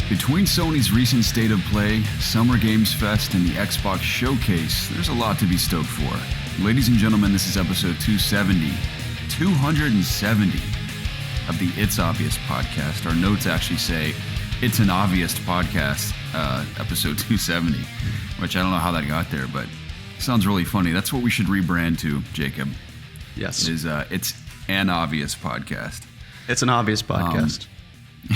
Between Sony's recent State of Play, Summer Games Fest, and the Xbox Showcase, there's a lot to be stoked for. Ladies and gentlemen, this is episode 270. 270 of the It's Obvious podcast. Our notes actually say It's an Obvious podcast, episode 270, which I don't know how that got there, but it sounds really funny. That's what we should rebrand to, Jacob. Yes. It's an Obvious podcast. It's an Obvious podcast.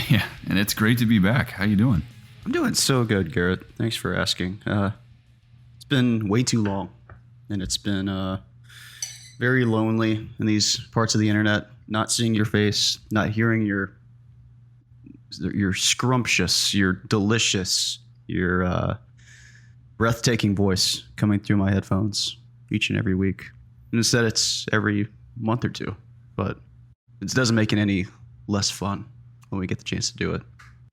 Yeah, and it's great to be back. How you doing? I'm doing so good, Garrett. Thanks for asking. It's been way too long, and it's been very lonely in these parts of the internet, not seeing your face, not hearing your scrumptious, your delicious, your breathtaking voice coming through my headphones each and every week. And instead, it's every month or two, but it doesn't make it any less fun when we get the chance to do it.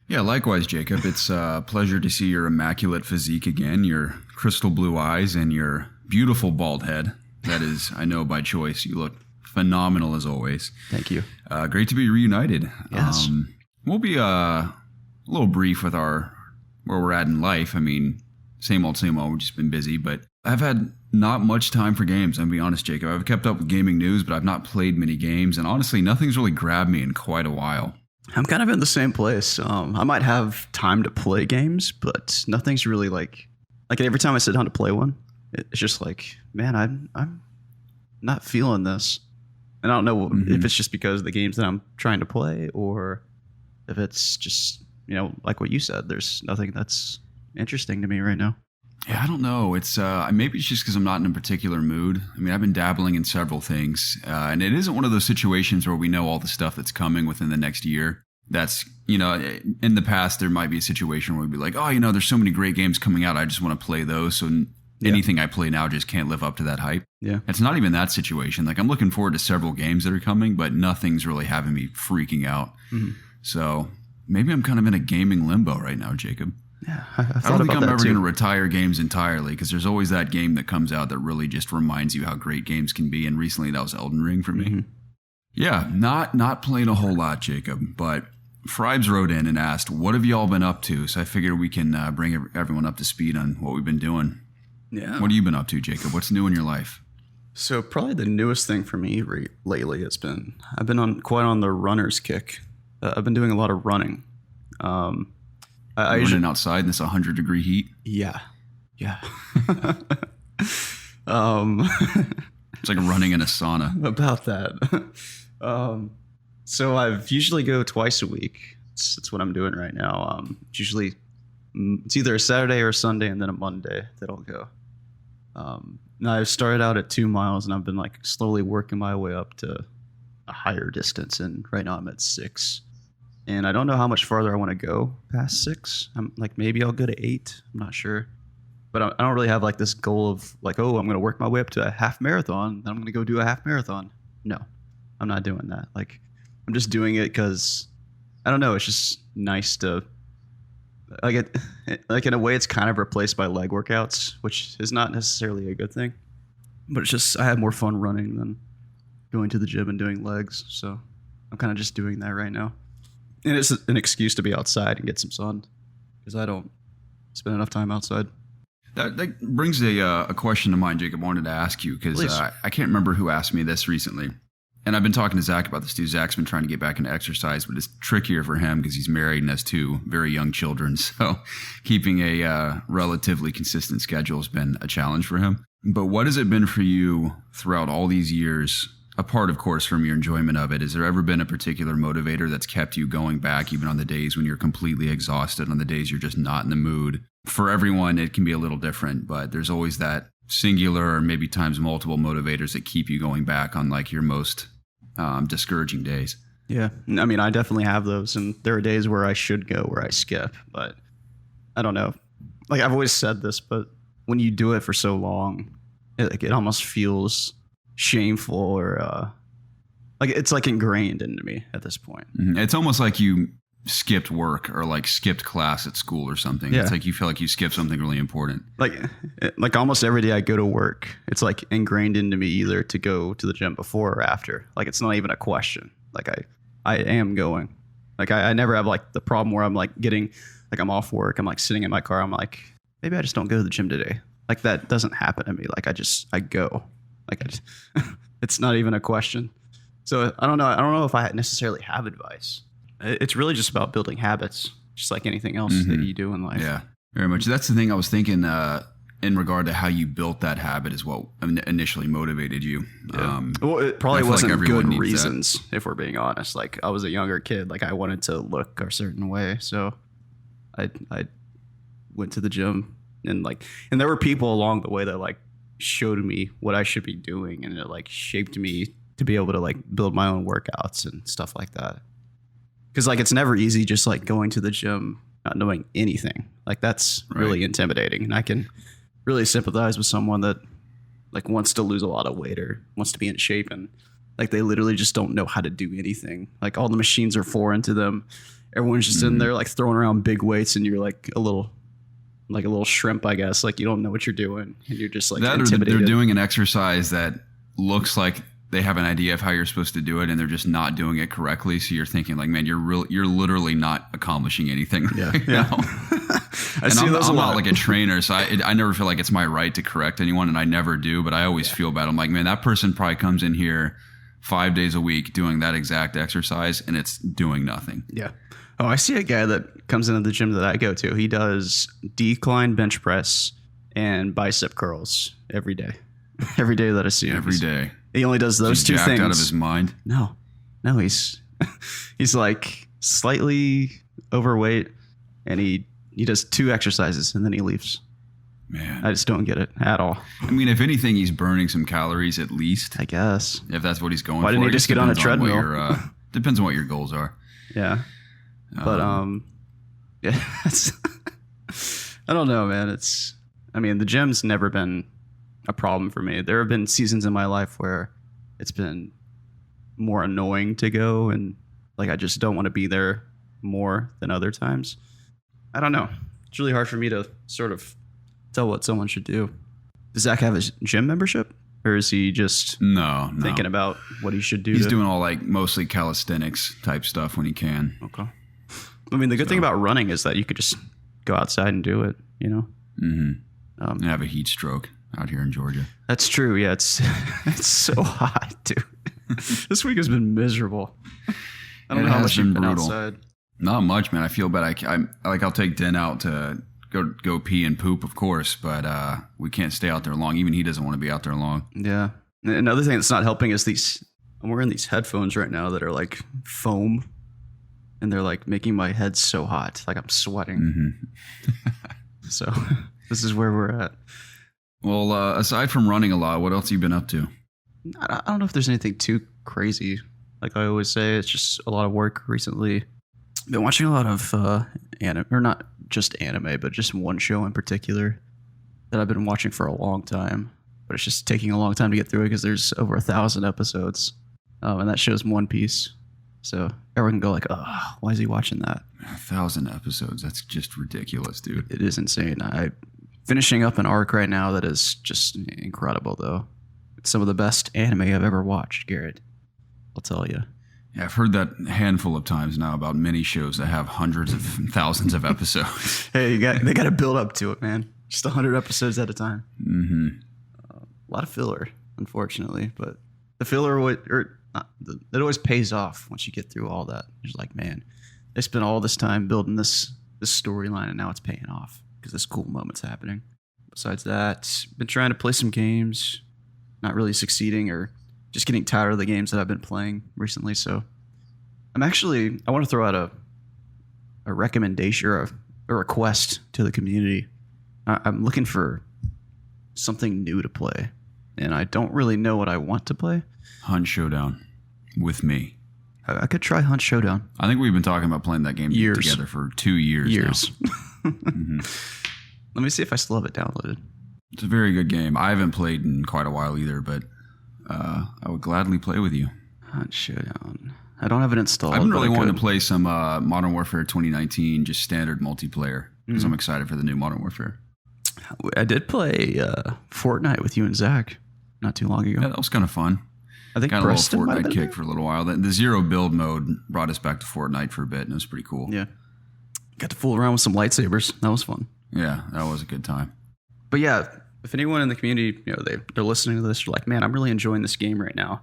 Yeah, likewise, Jacob. It's a pleasure to see your immaculate physique again, your crystal blue eyes, and your beautiful bald head. That is, I know, by choice. You look phenomenal as always. Thank you. Great to be reunited. Yes. We'll be a little brief with where we're at in life. I mean, same old, we've just been busy, but I've had not much time for games, I'm going to be honest, Jacob. I've kept up with gaming news, but I've not played many games, and honestly, nothing's really grabbed me in quite a while. I'm kind of in the same place. I might have time to play games, but nothing's really like every time I sit down to play one, it's just like, man, I'm not feeling this. And I don't know if it's just because of the games that I'm trying to play or if it's just, like what you said, there's nothing that's interesting to me right now. Yeah, I don't know. It's maybe it's just because I'm not in a particular mood. I mean, I've been dabbling in several things, and it isn't one of those situations where we know all the stuff that's coming within the next year. That's, in the past, there might be a situation where we'd be like, oh, there's so many great games coming out. I just want to play those. So anything I play now just can't live up to that hype. Yeah. It's not even that situation. Like, I'm looking forward to several games that are coming, but nothing's really having me freaking out. Mm-hmm. So maybe I'm kind of in a gaming limbo right now, Jacob. Yeah, I don't think I'm ever going to retire games entirely because there's always that game that comes out that really just reminds you how great games can be. And recently that was Elden Ring for me. Mm-hmm. Yeah, not playing a whole lot, Jacob. But Fribes wrote in and asked, what have y'all been up to? So I figured we can bring everyone up to speed on what we've been doing. Yeah. What have you been up to, Jacob? What's new in your life? So probably the newest thing for me lately I've been quite on the runner's kick. I've been doing a lot of running. Running outside in this 100-degree heat? Yeah. It's like running in a sauna. About that. So I've usually go twice a week. That's what I'm doing right now. Usually it's either a Saturday or a Sunday and then a Monday that I'll go. Now I've started out at 2 miles and I've been slowly working my way up to a higher distance. And right now I'm at 6. And I don't know how much farther I want to go past 6. I'm maybe I'll go to 8. I'm not sure. But I don't really have this goal of I'm going to work my way up to a half marathon. Then I'm going to go do a half marathon. No, I'm not doing that. I'm just doing it because I don't know. It's just nice to in a way it's kind of replaced by leg workouts, which is not necessarily a good thing. But it's just I have more fun running than going to the gym and doing legs. So I'm kind of just doing that right now. And it's an excuse to be outside and get some sun because I don't spend enough time outside. That brings a question to mind, Jacob. I wanted to ask you because I can't remember who asked me this recently. And I've been talking to Zach about this too. Zach's been trying to get back into exercise, but it's trickier for him because he's married and has 2 very young children. So keeping a relatively consistent schedule has been a challenge for him. But what has it been for you throughout all these years? Apart, of course, from your enjoyment of it, has there ever been a particular motivator that's kept you going back, even on the days when you're completely exhausted, on the days you're just not in the mood? For everyone, it can be a little different, but there's always that singular or maybe times multiple motivators that keep you going back on your most discouraging days. Yeah, I mean, I definitely have those, and there are days where I should go, where I skip, but I don't know. I've always said this, but when you do it for so long, it almost feels shameful or it's ingrained into me at this point. Mm-hmm. It's almost like you skipped work or skipped class at school or something. Yeah. It's you feel like you skipped something really important. Almost every day I go to work, it's ingrained into me either to go to the gym before or after. It's not even a question. I am going. Like I never have like the problem where I'm like I'm off work. I'm like sitting in my car. I'm like, maybe I just don't go to the gym today. Like that doesn't happen to me. Like I go. Like it's not even a question. So I don't know. I don't know if I necessarily have advice. It's really just about building habits, just like anything else that you do in life. Yeah, very much. That's the thing I was thinking in regard to how you built that habit is what initially motivated you. Yeah. Well, it probably wasn't like good reasons, if we're being honest. Like I was a younger kid. Like I wanted to look a certain way. So I went to the gym and there were people along the way that like showed me what I should be doing. And it like shaped me to be able to like build my own workouts and stuff like that. Cause like, it's never easy just like going to the gym, not knowing anything. Like that's really intimidating. And I can really sympathize with someone that like wants to lose a lot of weight or wants to be in shape and like they literally just don't know how to do anything. Like all the machines are foreign to them. Everyone's just in there like throwing around big weights and you're like a little shrimp, I guess. Like you don't know what you're doing and you're just like intimidated. They're doing an exercise that looks like they have an idea of how you're supposed to do it and they're just not doing it correctly. So you're thinking like, man, you're literally not accomplishing anything right now. I'm not like a trainer, so I never feel like it's my right to correct anyone, and I never do, but I always feel bad. I'm like, man, that person probably comes in here 5 days a week doing that exact exercise and it's doing nothing. Yeah. Oh, I see a guy that comes into the gym that I go to. He does decline bench press and bicep curls every day. Every day that I see him. Every day. He only does those two things. Out of his mind? No, he's like slightly overweight, and he does 2 exercises and then he leaves. Man, I just don't get it at all. I mean, if anything, he's burning some calories at least. I guess if that's what he's going for. Why didn't he just get on a treadmill? Depends on what your goals are. Yeah, but yeah, I don't know, man. The gym's never been a problem for me. There have been seasons in my life where it's been more annoying to go and like I just don't want to be there more than other times. I don't know. It's really hard for me to sort of tell what someone should do. Does Zach have a gym membership or is he just thinking about what he should do? He's doing all like mostly calisthenics type stuff when he can. Okay. I mean, the good thing about running is that you could just go outside and do it, you know? Mm-hmm. And have a heat stroke out here in Georgia. That's true. Yeah, it's so hot, dude. This week has been miserable. I don't know how much you've been outside. Not much, man. I feel bad. I'll take Den out to go pee and poop, of course, but we can't stay out there long. Even he doesn't want to be out there long. Yeah. Another thing that's not helping is I'm wearing these headphones right now that are like foam, and they're like making my head so hot, like I'm sweating. Mm-hmm. So this is where we're at. Well, aside from running a lot, what else have you been up to? I don't know if there's anything too crazy. Like I always say, it's just a lot of work recently. Been watching a lot of anime, or not just anime, but just one show in particular that I've been watching for a long time. But it's just taking a long time to get through it because there's over 1,000 episodes, and that show's One Piece. So everyone can go like, "Oh, why is he watching that?" 1,000 episodes. That's just ridiculous, dude. It is insane. I'm finishing up an arc right now that is just incredible, though. It's some of the best anime I've ever watched, Garrett. I'll tell you. Yeah, I've heard that a handful of times now about many shows that have hundreds of thousands of episodes. Hey, they got to build up to it, man. Just 100 episodes at a time. Mm-hmm. A lot of filler, unfortunately, but the filler it always pays off once you get through all that. You're just like, man, they spent all this time building this storyline, and now it's paying off because this cool moment's happening. Besides that, been trying to play some games, not really succeeding or just getting tired of the games that I've been playing recently. So I want to throw out a recommendation or a request to the community. I'm looking for something new to play, and I don't really know what I want to play. Hunt Showdown with me. I could try Hunt Showdown. I think we've been talking about playing that game together for 2 years now. Mm-hmm. Let me see if I still have it downloaded. It's a very good game. I haven't played in quite a while either, but I would gladly play with you. Hunt Showdown. I don't have it installed. I've been really wanting to play some Modern Warfare 2019, just standard multiplayer, because I'm excited for the new Modern Warfare. I did play Fortnite with you and Zach not too long ago. Yeah, that was kind of fun. I think got a little Preston might have Fortnite been kick there. for a little while. The zero build mode brought us back to Fortnite for a bit, and it was pretty cool. Yeah. Got to fool around with some lightsabers. That was fun. Yeah, that was a good time. But yeah, if anyone in the community, they're listening to this, you're like, man, I'm really enjoying this game right now.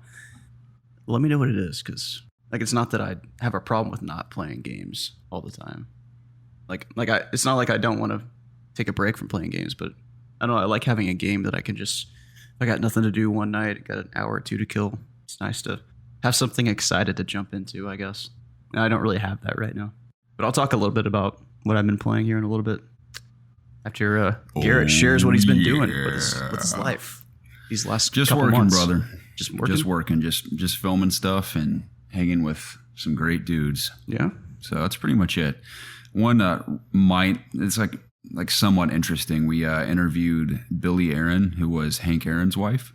Let me know what it is, because it's not that I have a problem with not playing games all the time. It's not like I don't want to take a break from playing games, but I don't know. I like having a game that I can just. If I got nothing to do one night, got an hour or two to kill. It's nice to have something excited to jump into, I guess. And I don't really have that right now. But I'll talk a little bit about what I've been playing here in a little bit. After Garrett shares what he's been doing with his life. These last couple months. Brother. Just working? Just working. Just filming stuff and hanging with some great dudes. Yeah. So that's pretty much it. One it's like somewhat interesting. We interviewed Billy Aaron, who was Hank Aaron's wife.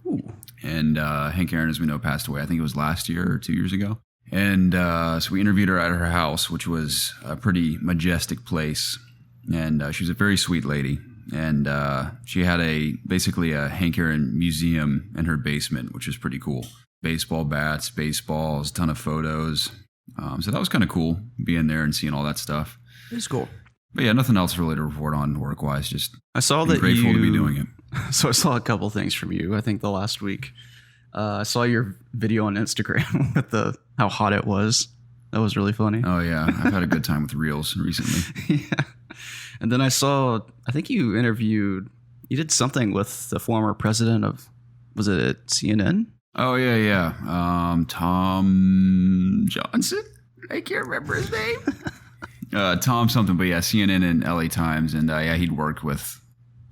Ooh. And Hank Aaron, as we know, passed away. I think it was last year or 2 years ago. And so we interviewed her at her house, which was a pretty majestic place. And she was a very sweet lady. And she had basically a Hank Aaron museum in her basement, which was pretty cool. Baseball bats, baseballs, ton of photos. So that was kind of cool, being there and seeing all that stuff. It's cool. But yeah, nothing else really to report on work-wise. Just I saw that grateful to be doing it. So I saw a couple things from you. I think the last week, I saw your video on Instagram with how hot it was. That was really funny. Oh yeah, I've had a good time with Reels recently. Yeah, and then I think you did something with the former president of, was it CNN? Oh yeah. Tom Johnson. I can't remember his name. Tom something, but yeah, CNN and LA Times, and yeah, he'd worked with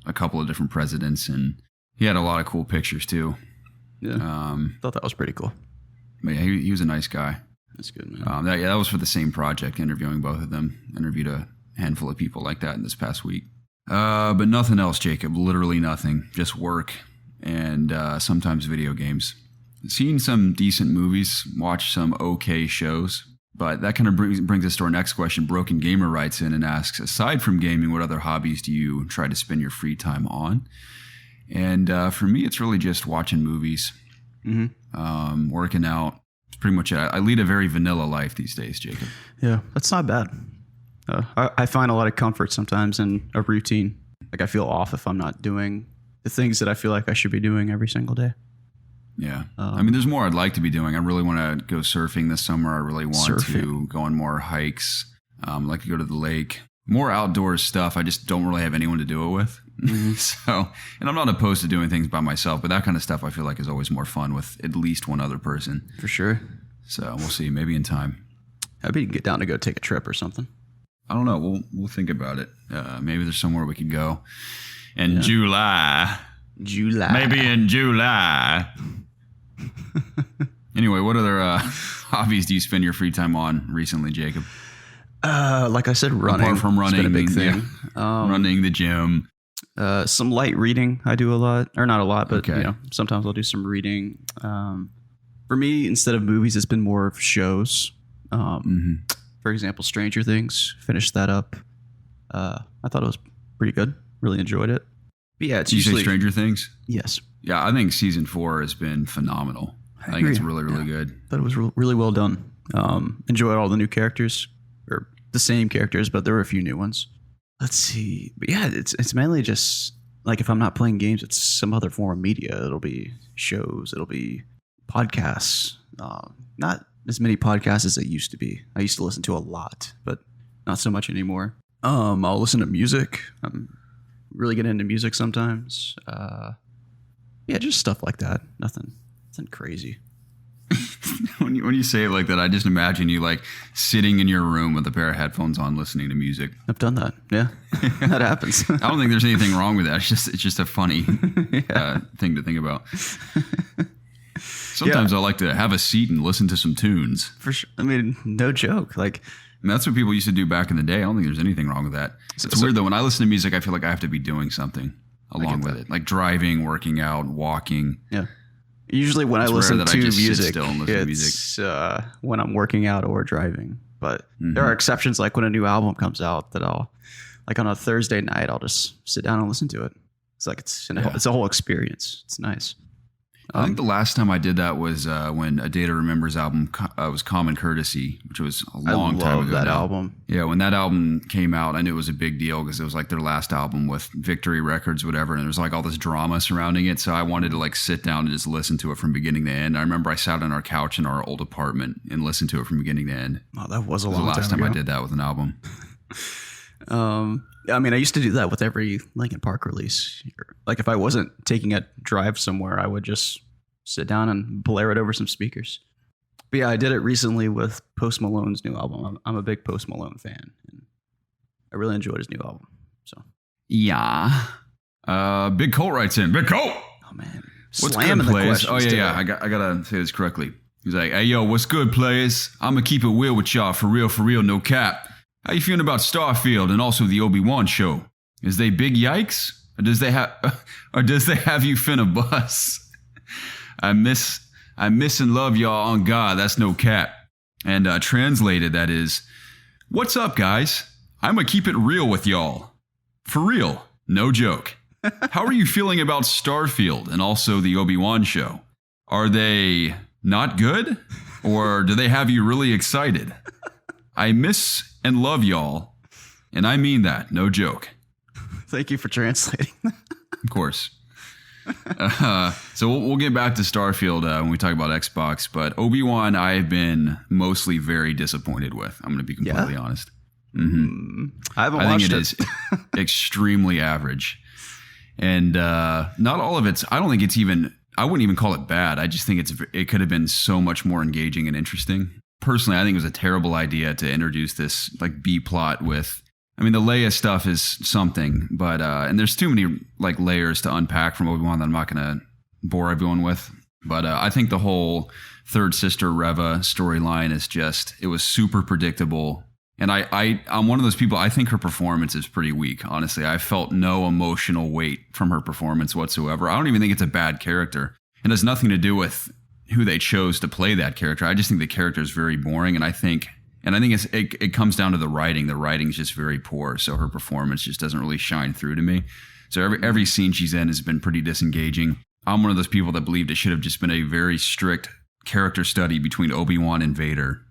a couple of different presidents, and he had a lot of cool pictures too. Yeah, thought that was pretty cool. But yeah, he was a nice guy. That's good, man. That was for the same project, interviewing both of them. Interviewed a handful of people like that in this past week. But nothing else, Jacob. Literally nothing. Just work and sometimes video games. Seen some decent movies, watched some okay shows. But that kind of brings us to our next question. Broken Gamer writes in and asks, aside from gaming, what other hobbies do you try to spend your free time on? And for me, it's really just watching movies, working out. It's pretty much it. I lead a very vanilla life these days, Jacob. Yeah, that's not bad. I find a lot of comfort sometimes in a routine. Like I feel off if I'm not doing the things that I feel like I should be doing every single day. Yeah. I mean, there's more I'd like to be doing. I really want to go surfing this summer. I really want to go on more hikes. I'd like to go to the lake. More outdoor stuff. I just don't really have anyone to do it with. So, and I'm not opposed to doing things by myself, but that kind of stuff I feel like is always more fun with at least one other person. For sure. So we'll see. Maybe in time. Maybe you can get down to go take a trip or something. I don't know. We'll think about it. Maybe there's somewhere we could go in July. Maybe in July. Anyway, what other hobbies do you spend your free time on recently, Jacob? Like I said, running. Apart from running, it's been a big thing. Yeah. Running, the gym. Some light reading. I do a lot, or not a lot, but sometimes I'll do some reading. For me, instead of movies, it's been more of shows. For example, Stranger Things. Finished that up. I thought it was pretty good. Really enjoyed it. But yeah, it's Did usually you say Stranger Things? Yes. Yeah, I think season 4 has been phenomenal. I think it's really, really good. Thought it was really well done. Enjoyed all the new characters, or the same characters, but there were a few new ones. Let's see. But yeah, it's mainly just like if I'm not playing games, it's some other form of media. It'll be shows. It'll be podcasts. Not as many podcasts as it used to be. I used to listen to a lot, but not so much anymore. I'll listen to music. I'm really getting into music sometimes. Yeah, just stuff like that. Nothing crazy. When you say it like that, I just imagine you like sitting in your room with a pair of headphones on, listening to music. I've done that. Yeah, that happens. I don't think there's anything wrong with that. It's just a funny thing to think about. Sometimes I like to have a seat and listen to some tunes. For sure. I mean, no joke. Like, and that's what people used to do back in the day. I don't think there's anything wrong with that. It's weird though. When I listen to music, I feel like I have to be doing something along with it, like driving, working out, walking. Yeah. Usually when I listen to music, it's when I'm working out or driving. But there are exceptions, like when a new album comes out, that I'll, like on a Thursday night, I'll just sit down and listen to it. It's like it's a whole experience. It's nice. I think the last time I did that was when A Day to Remember's album was Common Courtesy, which was a long time ago. That album. Yeah, when that album came out, I knew it was a big deal because it was like their last album with Victory Records, whatever, and there was like all this drama surrounding it. So I wanted to like sit down and just listen to it from beginning to end. I remember I sat on our couch in our old apartment and listened to it from beginning to end. Oh, that was a long time ago. The last time ago. I did that with an album. I mean, I used to do that with every Linkin Park release. Like if I wasn't taking a drive somewhere, I would just sit down and blare it over some speakers. But yeah, I did it recently with Post Malone's new album. I'm a big Post Malone fan, and I really enjoyed his new album. So yeah, Big Colt writes in. Big Colt. Oh man, what's good, players? Oh yeah. I gotta say this correctly. He's like, hey yo, what's good, players? I'm gonna keep it real with y'all, for real, no cap. How you feeling about Starfield and also the Obi-Wan show? Is they big yikes, or does they have you finna bust? I miss and love y'all on God. That's no cap. And translated, that is, what's up, guys? I'm gonna keep it real with y'all, for real, no joke. How are you feeling about Starfield and also the Obi-Wan show? Are they not good, or do they have you really excited? I miss and love y'all, and I mean that, no joke. Thank you for translating. Of course. So we'll get back to Starfield when we talk about Xbox, but Obi-Wan I've been mostly very disappointed with. I'm going to be completely honest. Mm-hmm. I think it is extremely average, and not all of it's. I don't think it's even. I wouldn't even call it bad. I just think it could have been so much more engaging and interesting. Personally, I think it was a terrible idea to introduce this like B plot with. I mean, the Leia stuff is something, but and there's too many like layers to unpack from Obi-Wan that I'm not going to bore everyone with. But I think the whole third sister Reva storyline is it was super predictable. And I'm one of those people. I think her performance is pretty weak. Honestly, I felt no emotional weight from her performance whatsoever. I don't even think it's a bad character. It has nothing to do with who they chose to play that character. I just think the character is very boring, and I think it comes down to the writing. The writing is just very poor, so her performance just doesn't really shine through to me. So every scene she's in has been pretty disengaging. I'm one of those people that believed it should have just been a very strict character study between Obi-Wan and Vader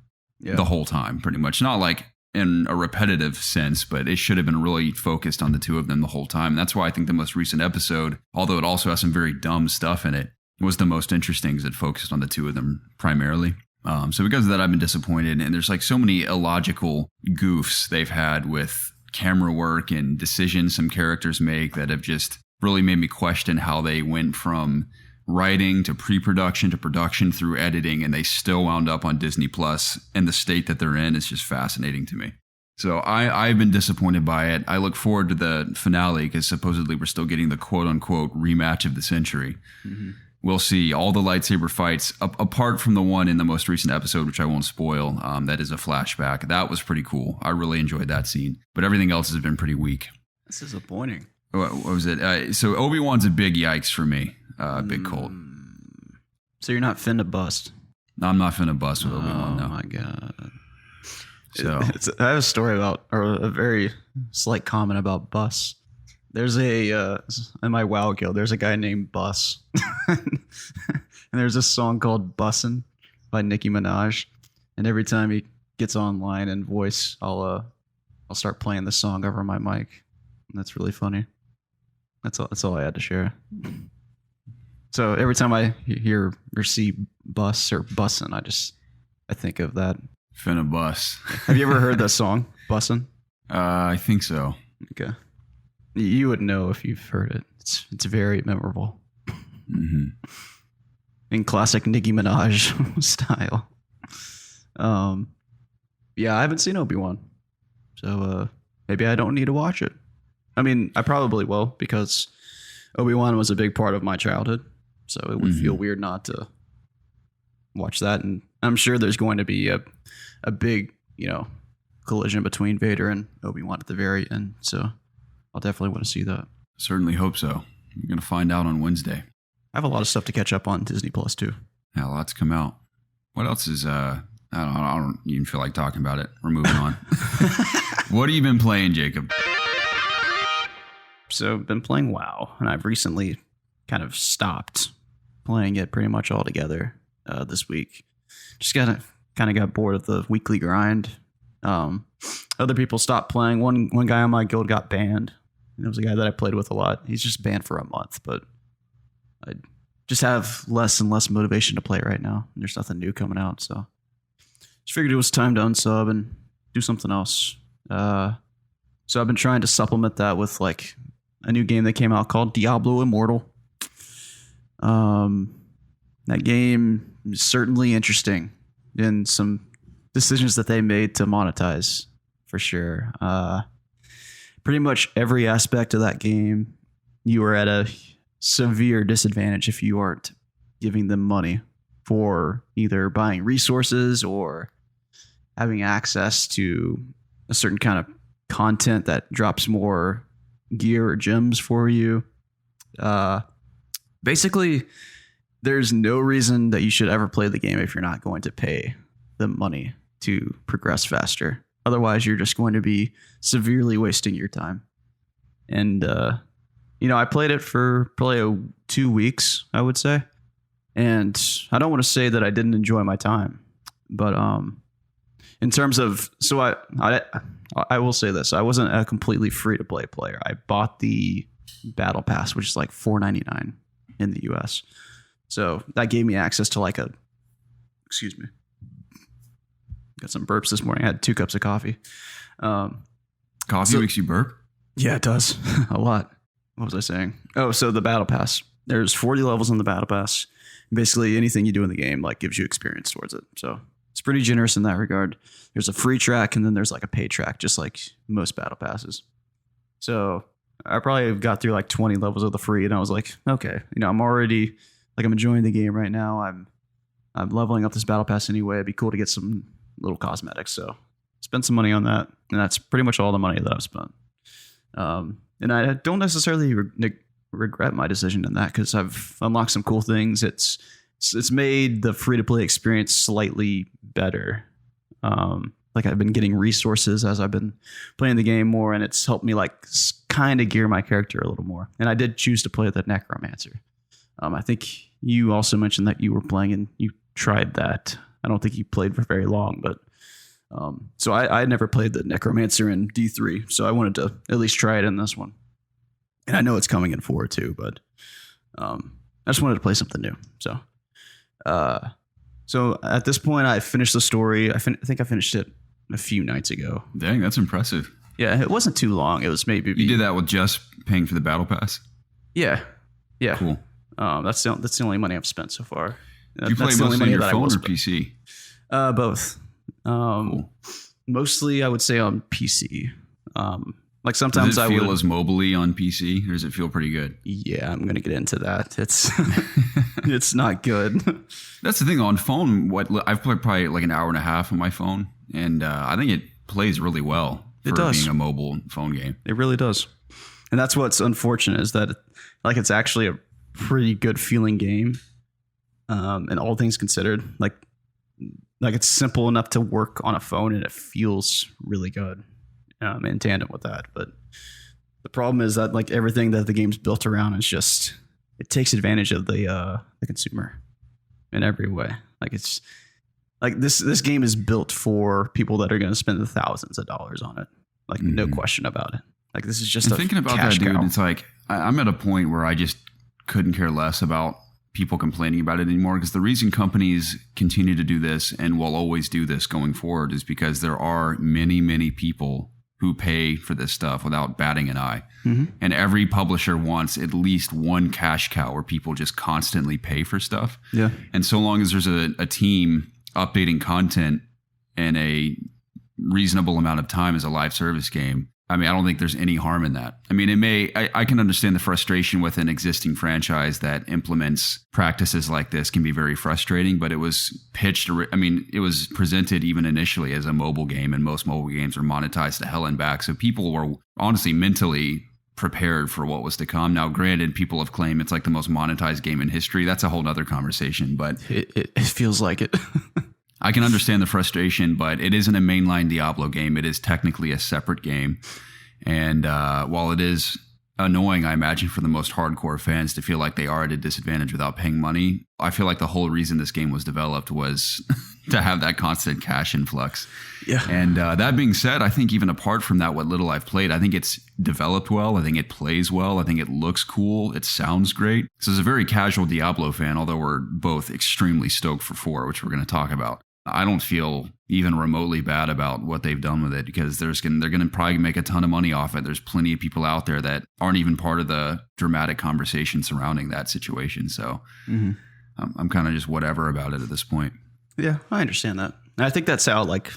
the whole time, pretty much. Not like in a repetitive sense, but it should have been really focused on the two of them the whole time. And that's why I think the most recent episode, although it also has some very dumb stuff in it, was the most interesting because it focused on the two of them primarily. So because of that, I've been disappointed. And there's like so many illogical goofs they've had with camera work and decisions some characters make that have just really made me question how they went from writing to pre-production to production through editing, and they still wound up on Disney Plus, and the state that they're in is just fascinating to me. So I've been disappointed by it. I look forward to the finale because supposedly we're still getting the quote-unquote rematch of the century. Mm-hmm. We'll see all the lightsaber fights, apart from the one in the most recent episode, which I won't spoil. That is a flashback. That was pretty cool. I really enjoyed that scene. But everything else has been pretty weak. That's disappointing. What was it? So Obi-Wan's a big yikes for me. Big Colt. So you're not finna bust? No, I'm not finna bust with Obi-Wan, no. Oh my God. So I have a story about, or a very slight comment about Bus. There's in my WoW guild, there's a guy named Bus. And there's a song called Bussin' by Nicki Minaj. And every time he gets online and voice, I'll start playing the song over my mic. And that's really funny. That's all I had to share. So every time I hear or see Bus or Bussin', I think of that. Finna bus. Have you ever heard that song, Bussin'? I think so. Okay. You would know if you've heard it. It's very memorable. Mm-hmm. In classic Nicki Minaj style. Yeah, I haven't seen Obi-Wan. So maybe I don't need to watch it. I mean, I probably will because Obi-Wan was a big part of my childhood. So it would feel weird not to watch that. And I'm sure there's going to be a big, collision between Vader and Obi-Wan at the very end. So I'll definitely want to see that. Certainly hope so. We're going to find out on Wednesday. I have a lot of stuff to catch up on Disney Plus too. Yeah, lots come out. What else is, I don't even feel like talking about it. We're moving on. What have you been playing, Jacob? So I've been playing WoW, and I've recently kind of stopped playing it pretty much all together this week. Just kind of got bored of the weekly grind. Other people stopped playing. One guy on my guild got banned. And it was a guy that I played with a lot. He's just banned for a month, but I just have less and less motivation to play right now. There's nothing new coming out, so just figured it was time to unsub and do something else. So I've been trying to supplement that with like a new game that came out called Diablo Immortal. That game is certainly interesting in some decisions that they made to monetize, for sure. Pretty much every aspect of that game, you are at a severe disadvantage if you aren't giving them money for either buying resources or having access to a certain kind of content that drops more gear or gems for you. Basically, there's no reason that you should ever play the game if you're not going to pay them money to progress faster. Otherwise, you're just going to be severely wasting your time. And, I played it for probably 2 weeks, I would say. And I don't want to say that I didn't enjoy my time. But in terms of... So I will say this. I wasn't a completely free-to-play player. I bought the Battle Pass, which is like $4.99 in the US. So that gave me access to like excuse me. Got some burps this morning. I had 2 cups of coffee. Coffee makes you burp? Yeah, it does. A lot. What was I saying? Oh, so the Battle Pass. There's 40 levels in the Battle Pass. Basically, anything you do in the game like gives you experience towards it. So it's pretty generous in that regard. There's a free track, and then there's like a paid track, just like most Battle Passes. So I probably got through like 20 levels of the free, and I was like, okay, I'm already like I'm enjoying the game right now. I'm leveling up this Battle Pass anyway. It'd be cool to get some little cosmetics, so spend some money on that, and that's pretty much all the money that I've spent. And I don't necessarily regret my decision in that because I've unlocked some cool things. It's made the free to play experience slightly better. Like I've been getting resources as I've been playing the game more, and it's helped me like kind of gear my character a little more. And I did choose to play the Necromancer. I think you also mentioned that you were playing and you tried that. I don't think you played for very long, but so I had never played the Necromancer in D3, so I wanted to at least try it in this one. And I know it's coming in 4 too, but I just wanted to play something new. So at this point, I finished the story. I think I finished it a few nights ago. Dang, that's impressive. Yeah, it wasn't too long. It was maybe... You did that with just paying for the Battle Pass? Yeah. Cool. That's the only money I've spent so far. Do you play mostly on your phone or PC? Both. Cool. Mostly, I would say on PC. Like sometimes does it feel as mobily on PC, or does it feel pretty good? Yeah, I'm gonna get into that. It's not good. That's the thing on phone. I've played probably like an hour and a half on my phone, and I think it plays really well for being a mobile phone game. It really does, and that's what's unfortunate is that like it's actually a pretty good feeling game. And all things considered, like it's simple enough to work on a phone, and it feels really good. In tandem with that, but the problem is that like everything that the game's built around is just it takes advantage of the consumer in every way. Like it's like this game is built for people that are going to spend the thousands of dollars on it. Like no question about it. Like this is just thinking about that, dude. It's like I'm at a point where I just couldn't care less about people complaining about it anymore, because the reason companies continue to do this and will always do this going forward is because there are many people who pay for this stuff without batting an eye. Mm-hmm. And every publisher wants at least one cash cow where people just constantly pay for stuff. Yeah. And so long as there's a team updating content in a reasonable amount of time as a live service game, I mean, I don't think there's any harm in that. I mean, I can understand the frustration with an existing franchise that implements practices like this can be very frustrating, but it was it was presented even initially as a mobile game, and most mobile games are monetized to hell and back. So people were honestly mentally prepared for what was to come. Now, granted, people have claimed it's like the most monetized game in history. That's a whole other conversation, but it feels like it. I can understand the frustration, but it isn't a mainline Diablo game. It is technically a separate game. And while it is annoying, I imagine, for the most hardcore fans to feel like they are at a disadvantage without paying money. I feel like the whole reason this game was developed was to have that constant cash influx. Yeah. And that being said, I think even apart from that, what little I've played, I think it's developed well. I think it plays well. I think it looks cool. It sounds great. So as a very casual Diablo fan, although we're both extremely stoked for 4, which we're going to talk about, I don't feel even remotely bad about what they've done with it, because they're going to probably make a ton of money off it. There's plenty of people out there that aren't even part of the dramatic conversation surrounding that situation. So I'm kind of just whatever about it at this point. Yeah, I understand that. And I think that's how like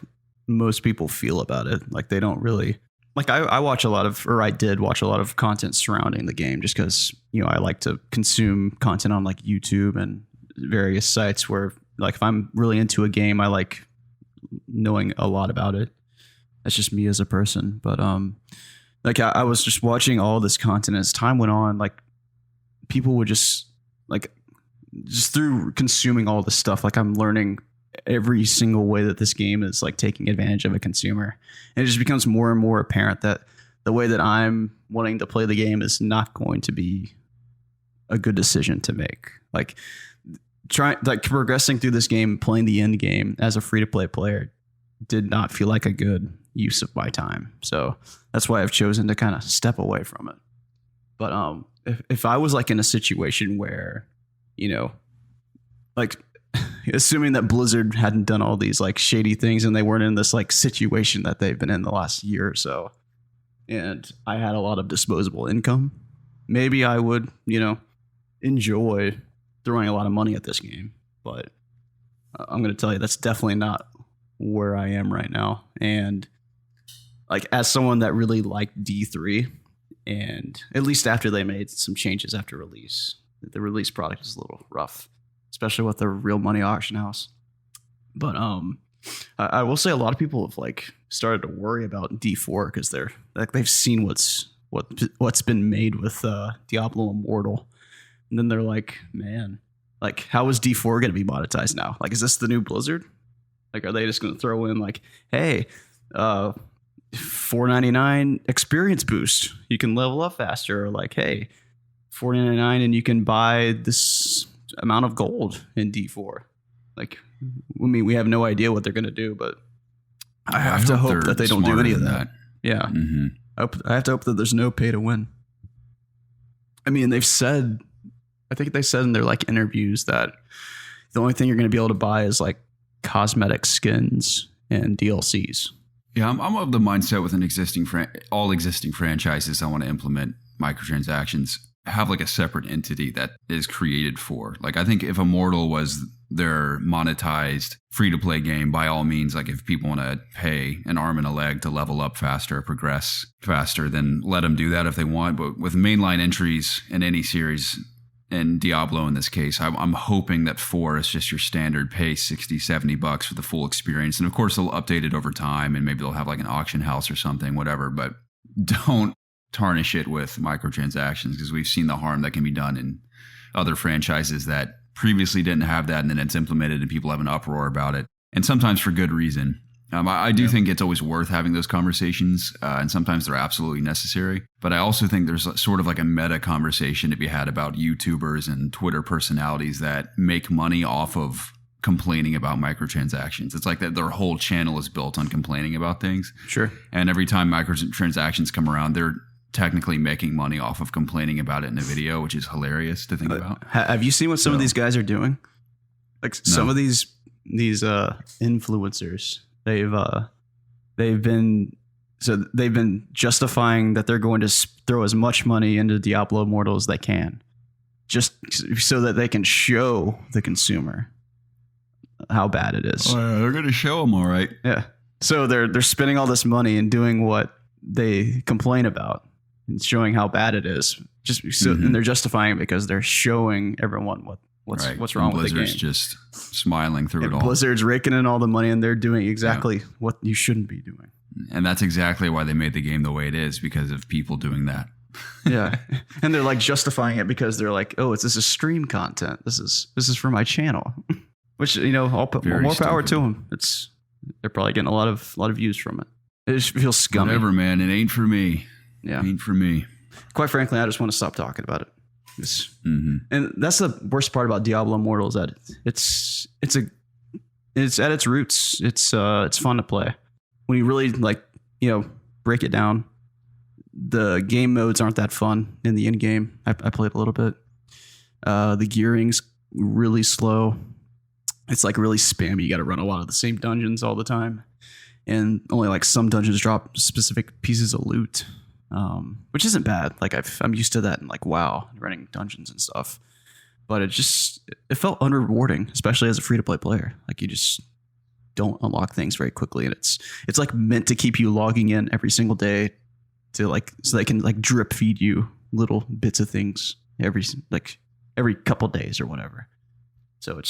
most people feel about it. Like they don't really like I watch a lot of, or I did watch a lot of content surrounding the game just because, you know, I like to consume content on like YouTube and various sites where, like, if I'm really into a game, I like knowing a lot about it. That's just me as a person. But like I was just watching all this content as time went on. Like people would just through consuming all this stuff, like I'm learning every single way that this game is like taking advantage of a consumer, and it just becomes more and more apparent that the way that I'm wanting to play the game is not going to be a good decision to make. Like progressing through this game, playing the end game as a free-to-play player did not feel like a good use of my time. So that's why I've chosen to kind of step away from it. But if I was like in a situation where, you know, like assuming that Blizzard hadn't done all these like shady things and they weren't in this like situation that they've been in the last year or so, and I had a lot of disposable income, maybe I would, you know, enjoy throwing a lot of money at this game. But I'm going to tell you, that's definitely not where I am right now. And like, as someone that really liked D3, and at least after they made some changes after release, the release product is a little rough, especially with the real money auction house. But I will say a lot of people have like started to worry about D4 because they're like, they've seen what's been made with Diablo Immortal. And then they're like, man, like, how is D4 going to be monetized now? Like, is this the new Blizzard? Like, are they just going to throw in like, hey, $4.99 experience boost, you can level up faster, or like, hey, $4.99 and you can buy this amount of gold in D4? Like, I mean, we have no idea what they're going to do, but I have to hope that they don't do any of that. Yeah. Mm-hmm. I have to hope that there's no pay to win. I mean, I think they said in their like interviews that the only thing you're going to be able to buy is like cosmetic skins and DLCs. Yeah, I'm of the mindset with all existing franchises I want to implement microtransactions, have like a separate entity that is created for. Like, I think if Immortal was their monetized free-to-play game, by all means, like if people want to pay an arm and a leg to level up faster, progress faster, then let them do that if they want. But with mainline entries in any series, and Diablo in this case, I'm hoping that 4 is just your standard pay $60-$70 for the full experience. And of course, they'll update it over time, and maybe they'll have like an auction house or something, whatever. But don't tarnish it with microtransactions, because we've seen the harm that can be done in other franchises that previously didn't have that, and then it's implemented and people have an uproar about it, and sometimes for good reason. I do think it's always worth having those conversations, and sometimes they're absolutely necessary. But I also think there's sort of like a meta conversation to be had about YouTubers and Twitter personalities that make money off of complaining about microtransactions. It's like that their whole channel is built on complaining about things. Sure. And every time microtransactions come around, they're technically making money off of complaining about it in a video, which is hilarious to think about. Have you seen what some of these guys are doing? Like some of these influencers, they've been justifying that they're going to throw as much money into Diablo Immortal as they can, just so that they can show the consumer how bad it is. Oh, yeah, they're going to show them, all right. Yeah. So they're spending all this money and doing what they complain about and showing how bad it is. Just so, and they're justifying it because they're showing everyone what's wrong with the game. Blizzard's just smiling through it all. Blizzard's raking in all the money, and they're doing exactly what you shouldn't be doing. And that's exactly why they made the game the way it is, because of people doing that. Yeah. And they're like justifying it because they're like, oh, this is stream content. This is for my channel. Which, you know, I'll put more power to them. They're probably getting a lot of views from it. It just feels scummy. Whatever, man. It ain't for me. Yeah. It ain't for me. quite frankly, I just want to stop talking about it. And that's the worst part about Diablo Immortal is that it's at its roots. It's fun to play when you really break it down. The game modes aren't that fun in the end game. I played a little bit. The gearing's really slow. It's like really spammy. You got to run a lot of the same dungeons all the time, and only like some dungeons drop specific pieces of loot, which isn't bad. Like I'm used to that in like WoW, running dungeons and stuff. But it felt unrewarding, especially as a free to play player. Like you just don't unlock things very quickly, and it's like meant to keep you logging in every single day to so they can like drip feed you little bits of things every couple days or whatever. So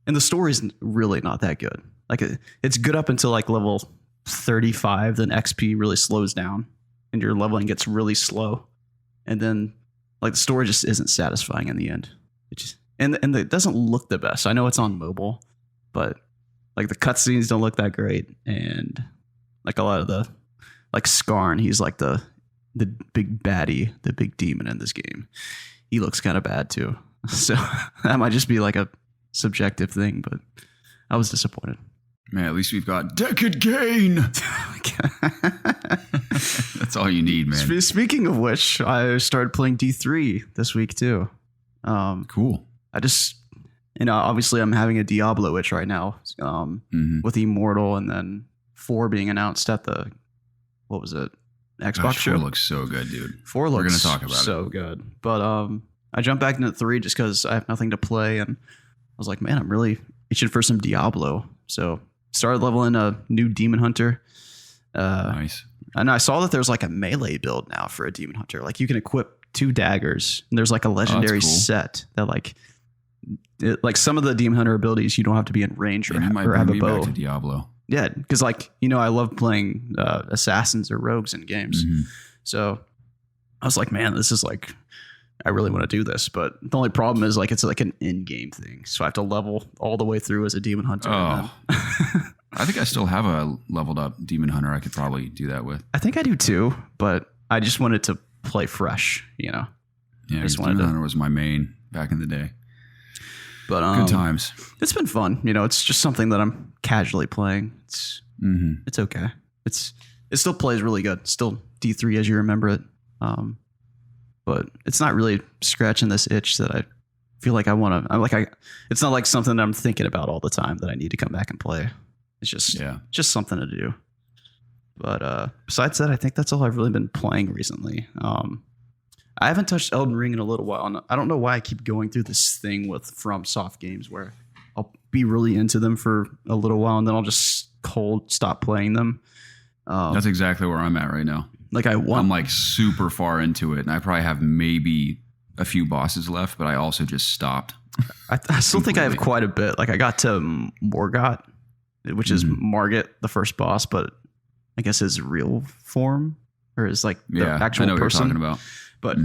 and the story's really not that good. Like it's good up until like level 35, then XP really slows down and your leveling gets really slow. And then like the story just isn't satisfying in the end. And it doesn't look the best. I know it's on mobile, but like the cutscenes don't look that great. And like a lot of the like Skarn, he's like the big baddie, the big demon in this game. He looks kind of bad too. So that might just be like a subjective thing, but I was disappointed. Man, at least we've got Decade Gain. That's all you need, man. Speaking of which, I started playing D3 this week too. Cool. I just, obviously I'm having a Diablo itch right now with Immortal, and then 4 being announced at the, what was it? Xbox show. 4 looks so good, dude. 4 looks We're going to talk about so good. But I jumped back into 3 just because I have nothing to play, and I was like, man, I'm really itching for some Diablo. So started leveling a new Demon Hunter. Nice. And I saw that there's like a melee build now for a Demon Hunter. Like you can equip 2 daggers, and there's like a legendary set that like some of the Demon Hunter abilities you don't have to be in range or have a bow. Back to Diablo. Yeah, because I love playing assassins or rogues in games. So I was like, man, this is like, I really want to do this. But the only problem is like it's like an in-game thing, so I have to level all the way through as a Demon Hunter. Oh. I think I still have a leveled up Demon Hunter I could probably do that with. I think I do too, but I just wanted to play fresh, Yeah, Demon Hunter was my main back in the day. But good times. It's been fun. It's just something that I'm casually playing. It's okay. It still plays really good. Still D3 as you remember it. But it's not really scratching this itch that I feel like I want to. It's not like something that I'm thinking about all the time that I need to come back and play. It's just something to do. But besides that, I think that's all I've really been playing recently. I haven't touched Elden Ring in a little while, and I don't know why I keep going through this thing with FromSoft games where I'll be really into them for a little while, and then I'll just stop playing them. That's exactly where I'm at right now. I'm like super far into it, and I probably have maybe a few bosses left, but I also just stopped. I still think I have quite a bit. Like I got to Morgott, which is Margit, the first boss, but I guess his real form or his like the actual I know person. What you're talking about. But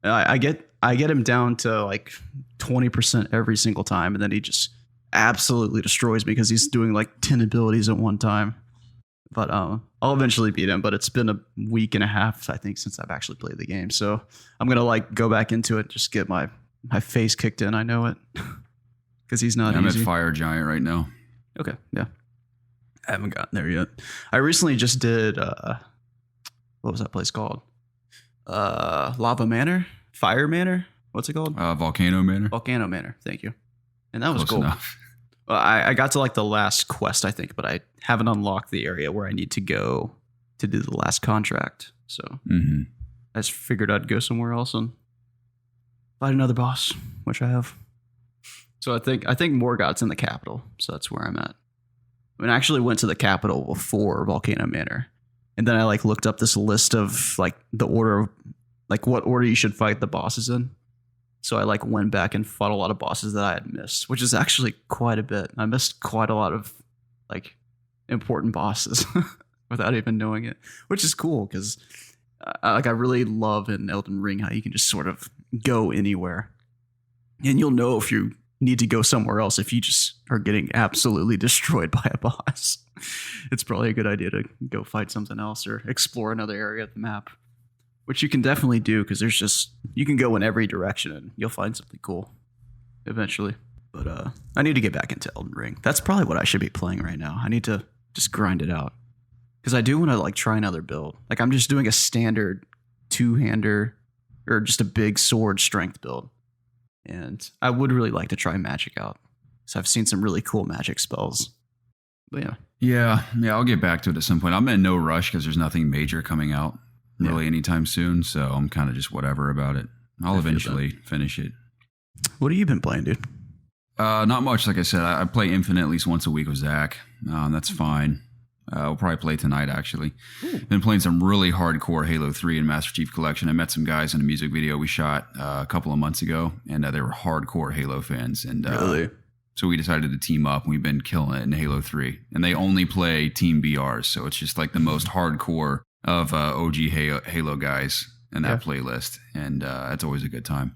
I get him down to like 20% every single time, and then he just absolutely destroys me because he's doing like 10 abilities at one time. But I'll eventually beat him. But it's been a week and a half, I think, since I've actually played the game. So I'm gonna like go back into it, just get my face kicked in. I know it because he's not. I'm easy. at Fire Giant right now. Okay, yeah, I haven't gotten there yet. I recently just did what was that place called? Lava Manor, Fire Manor. What's it called? Volcano Manor. Volcano Manor. Thank you. And that was Close cool. enough. Well, I got to like the last quest, I think, but I haven't unlocked the area where I need to go to do the last contract. So I just figured I'd go somewhere else and fight another boss, which I have. So I think Morgott's in the capital, so that's where I'm at. I mean, I actually went to the capital before Volcano Manor. And then I like looked up this list of like the order of like what order you should fight the bosses in. So I like went back and fought a lot of bosses that I had missed, which is actually quite a bit. I missed quite a lot of like important bosses without even knowing it, which is cool because I really love in Elden Ring how you can just sort of go anywhere, and you'll know if you need to go somewhere else if you just are getting absolutely destroyed by a boss. It's probably a good idea to go fight something else or explore another area of the map, Which you can definitely do because you can go in every direction and you'll find something cool eventually. But I need to get back into Elden Ring. That's probably what I should be playing right now. I need to just grind it out because I do want to like try another build. Like I'm just doing a standard 2-hander or just a big sword strength build. And I would really like to try magic out. So I've seen some really cool magic spells. But yeah. I'll get back to it at some point. I'm in no rush because there's nothing major coming out really anytime soon. So I'm kind of just whatever about it. I'll eventually finish it. What have you been playing, dude? Not much. Like I said, I play Infinite at least once a week with Zach. That's fine. We'll probably play tonight, actually. Ooh. Been playing some really hardcore Halo 3 and Master Chief Collection. I met some guys in a music video we shot a couple of months ago, and they were hardcore Halo fans. And really? So we decided to team up, and we've been killing it in Halo 3. And they only play Team BRs, so it's just like the most hardcore of OG Halo guys in that playlist. And it's always a good time.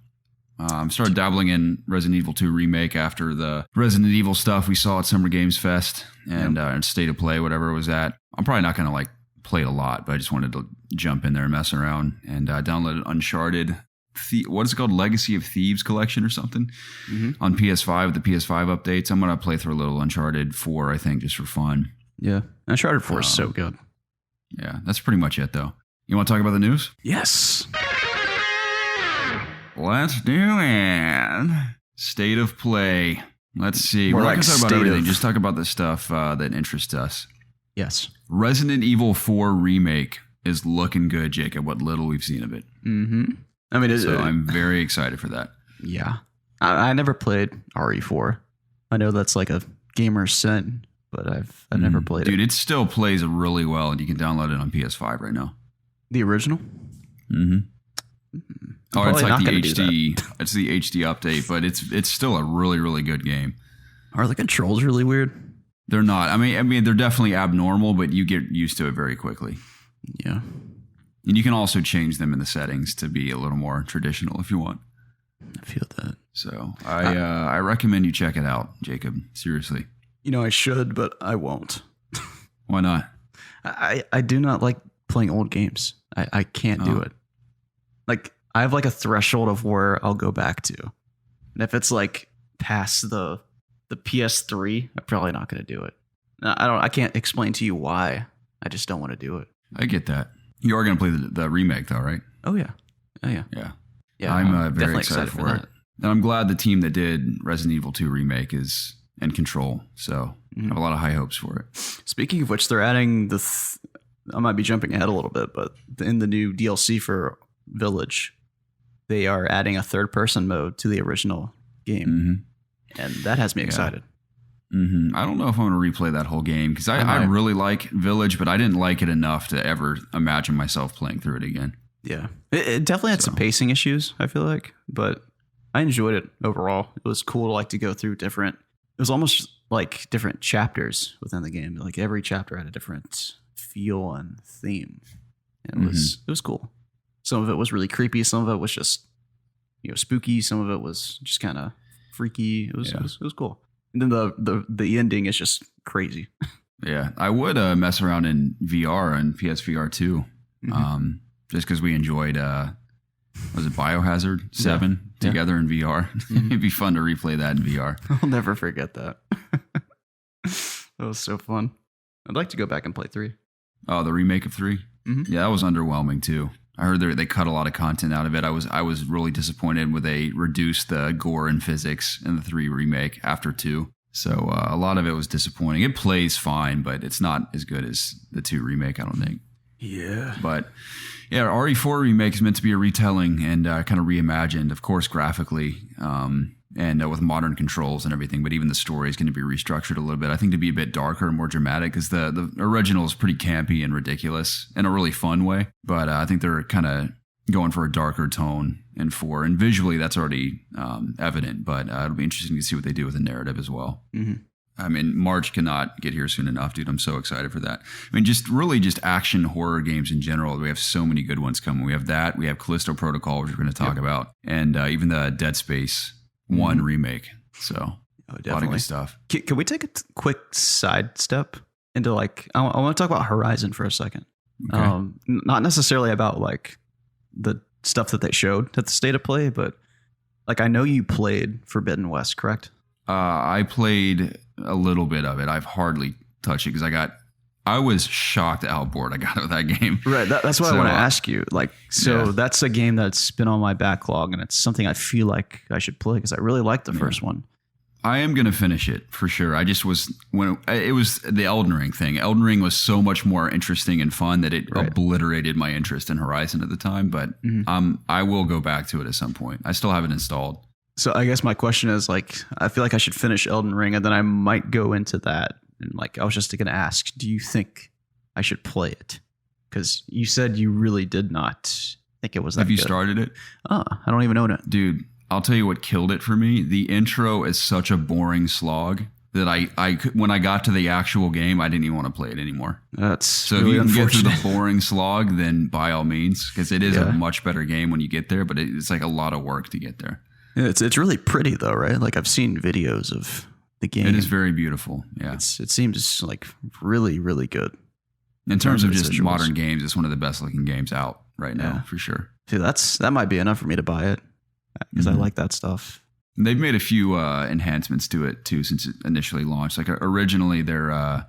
Started dabbling in Resident Evil 2 Remake after the Resident Evil stuff we saw at Summer Games Fest and State of Play, whatever it was at. I'm probably not going to like play it a lot, but I just wanted to jump in there and mess around and downloaded Uncharted. What is it called? Legacy of Thieves collection or something on PS5, the PS5 updates. I'm going to play through a little Uncharted 4, I think, just for fun. Yeah. Uncharted 4 is so good. Yeah, that's pretty much it, though. You want to talk about the news? Yes. Let's do it. State of Play. Let's see. We're not like going to talk about everything. Just talk about the stuff that interests us. Yes. Resident Evil 4 Remake is looking good, Jacob, what little we've seen of it. Mm-hmm. I mean, so I'm very excited for that. Yeah. I never played RE4. I know that's like a gamer's sin, but I've never played it. Dude, it still plays really well, and you can download it on PS5 right now. The original? Mm-hmm. Oh, it's like the HD. It's the HD update, but it's still a really, really good game. Are the controls really weird? They're not. I mean, they're definitely abnormal, but you get used to it very quickly. Yeah. And you can also change them in the settings to be a little more traditional if you want. I feel that. So I recommend you check it out, Jacob. Seriously. You know, I should, but I won't. Why not? I do not like playing old games. I can't do it. Like, I have like a threshold of where I'll go back to. And if it's like past the PS3, I'm probably not going to do it. I can't explain to you why. I just don't want to do it. I get that. You are going to play the remake though, right? Oh yeah. Yeah. I'm very excited for it. And I'm glad the team that did Resident Evil 2 Remake is in control. So I have a lot of high hopes for it. Speaking of which, they're adding I might be jumping ahead a little bit, but in the new DLC for Village, they are adding a third-person mode to the original game. And that has me excited. I don't know if I'm going to replay that whole game because I really like Village, but I didn't like it enough to ever imagine myself playing through it again. Yeah. It definitely had some pacing issues, I feel like, but I enjoyed it overall. It was cool to go through it was almost like different chapters within the game. Like every chapter had a different feel and theme. And it was cool. Some of it was really creepy. Some of it was just, spooky. Some of it was just kind of freaky. It was cool. And then the ending is just crazy. Yeah, I would mess around in VR and PSVR 2, just because we enjoyed, was it Biohazard 7 together in VR? It'd be fun to replay that in VR. I'll never forget that. That was so fun. I'd like to go back and play 3. Oh, the remake of 3? Yeah, that was underwhelming too. I heard they cut a lot of content out of it. I was really disappointed when they reduced the gore and physics in the 3 remake after 2. So a lot of it was disappointing. It plays fine, but it's not as good as the 2 remake, I don't think. Yeah. But yeah, RE4 remake is meant to be a retelling and kind of reimagined, of course, graphically and with modern controls and everything. But even the story is going to be restructured a little bit, I think, to be a bit darker and more dramatic because the original is pretty campy and ridiculous in a really fun way. But I think they're kind of going for a darker tone in 4. And visually, that's already evident. But it'll be interesting to see what they do with the narrative as well. I mean, March cannot get here soon enough, dude. I'm so excited for that. I mean, just action horror games in general. We have so many good ones coming. We have that. We have Callisto Protocol, which we're going to talk about. And even the Dead Space 1 remake. So a lot of good stuff. Can we take a quick sidestep into I want to talk about Horizon for a second. Okay. Not necessarily about the stuff that they showed at the State of Play, but like I know you played Forbidden West, correct? I played a little bit of it. I've hardly touched it because I was shocked at how bored I got with that game. Right. That's what I want to ask you. Like, that's a game that's been on my backlog, and it's something I feel like I should play because I really liked the first one. I am going to finish it for sure. I just was when it was the Elden Ring thing. Elden Ring was so much more interesting and fun that it obliterated my interest in Horizon at the time. But I will go back to it at some point. I still have it installed. So I guess my question is like, I feel like I should finish Elden Ring, and then I might go into that. And like, I was just going to ask, do you think I should play it? Because you said you really did not think it was that Have you good. started it? I don't even own it. Dude, I'll tell you what killed it for me. The intro is such a boring slog that I when I got to the actual game, I didn't even want to play it anymore. That's so really if you can get through the unfortunate. boring slog, then by all means, because it is a much better game when you get there, but it's like a lot of work to get there. Yeah, it's really pretty though, right? Like I've seen videos of the game. It is very beautiful. Yeah, it seems like really, really good. In terms of just visuals. modern games, it's one of the best looking games out right now, for sure. See, that might be enough for me to buy it because I like that stuff. And they've made a few enhancements to it too since it initially launched. Like originally, their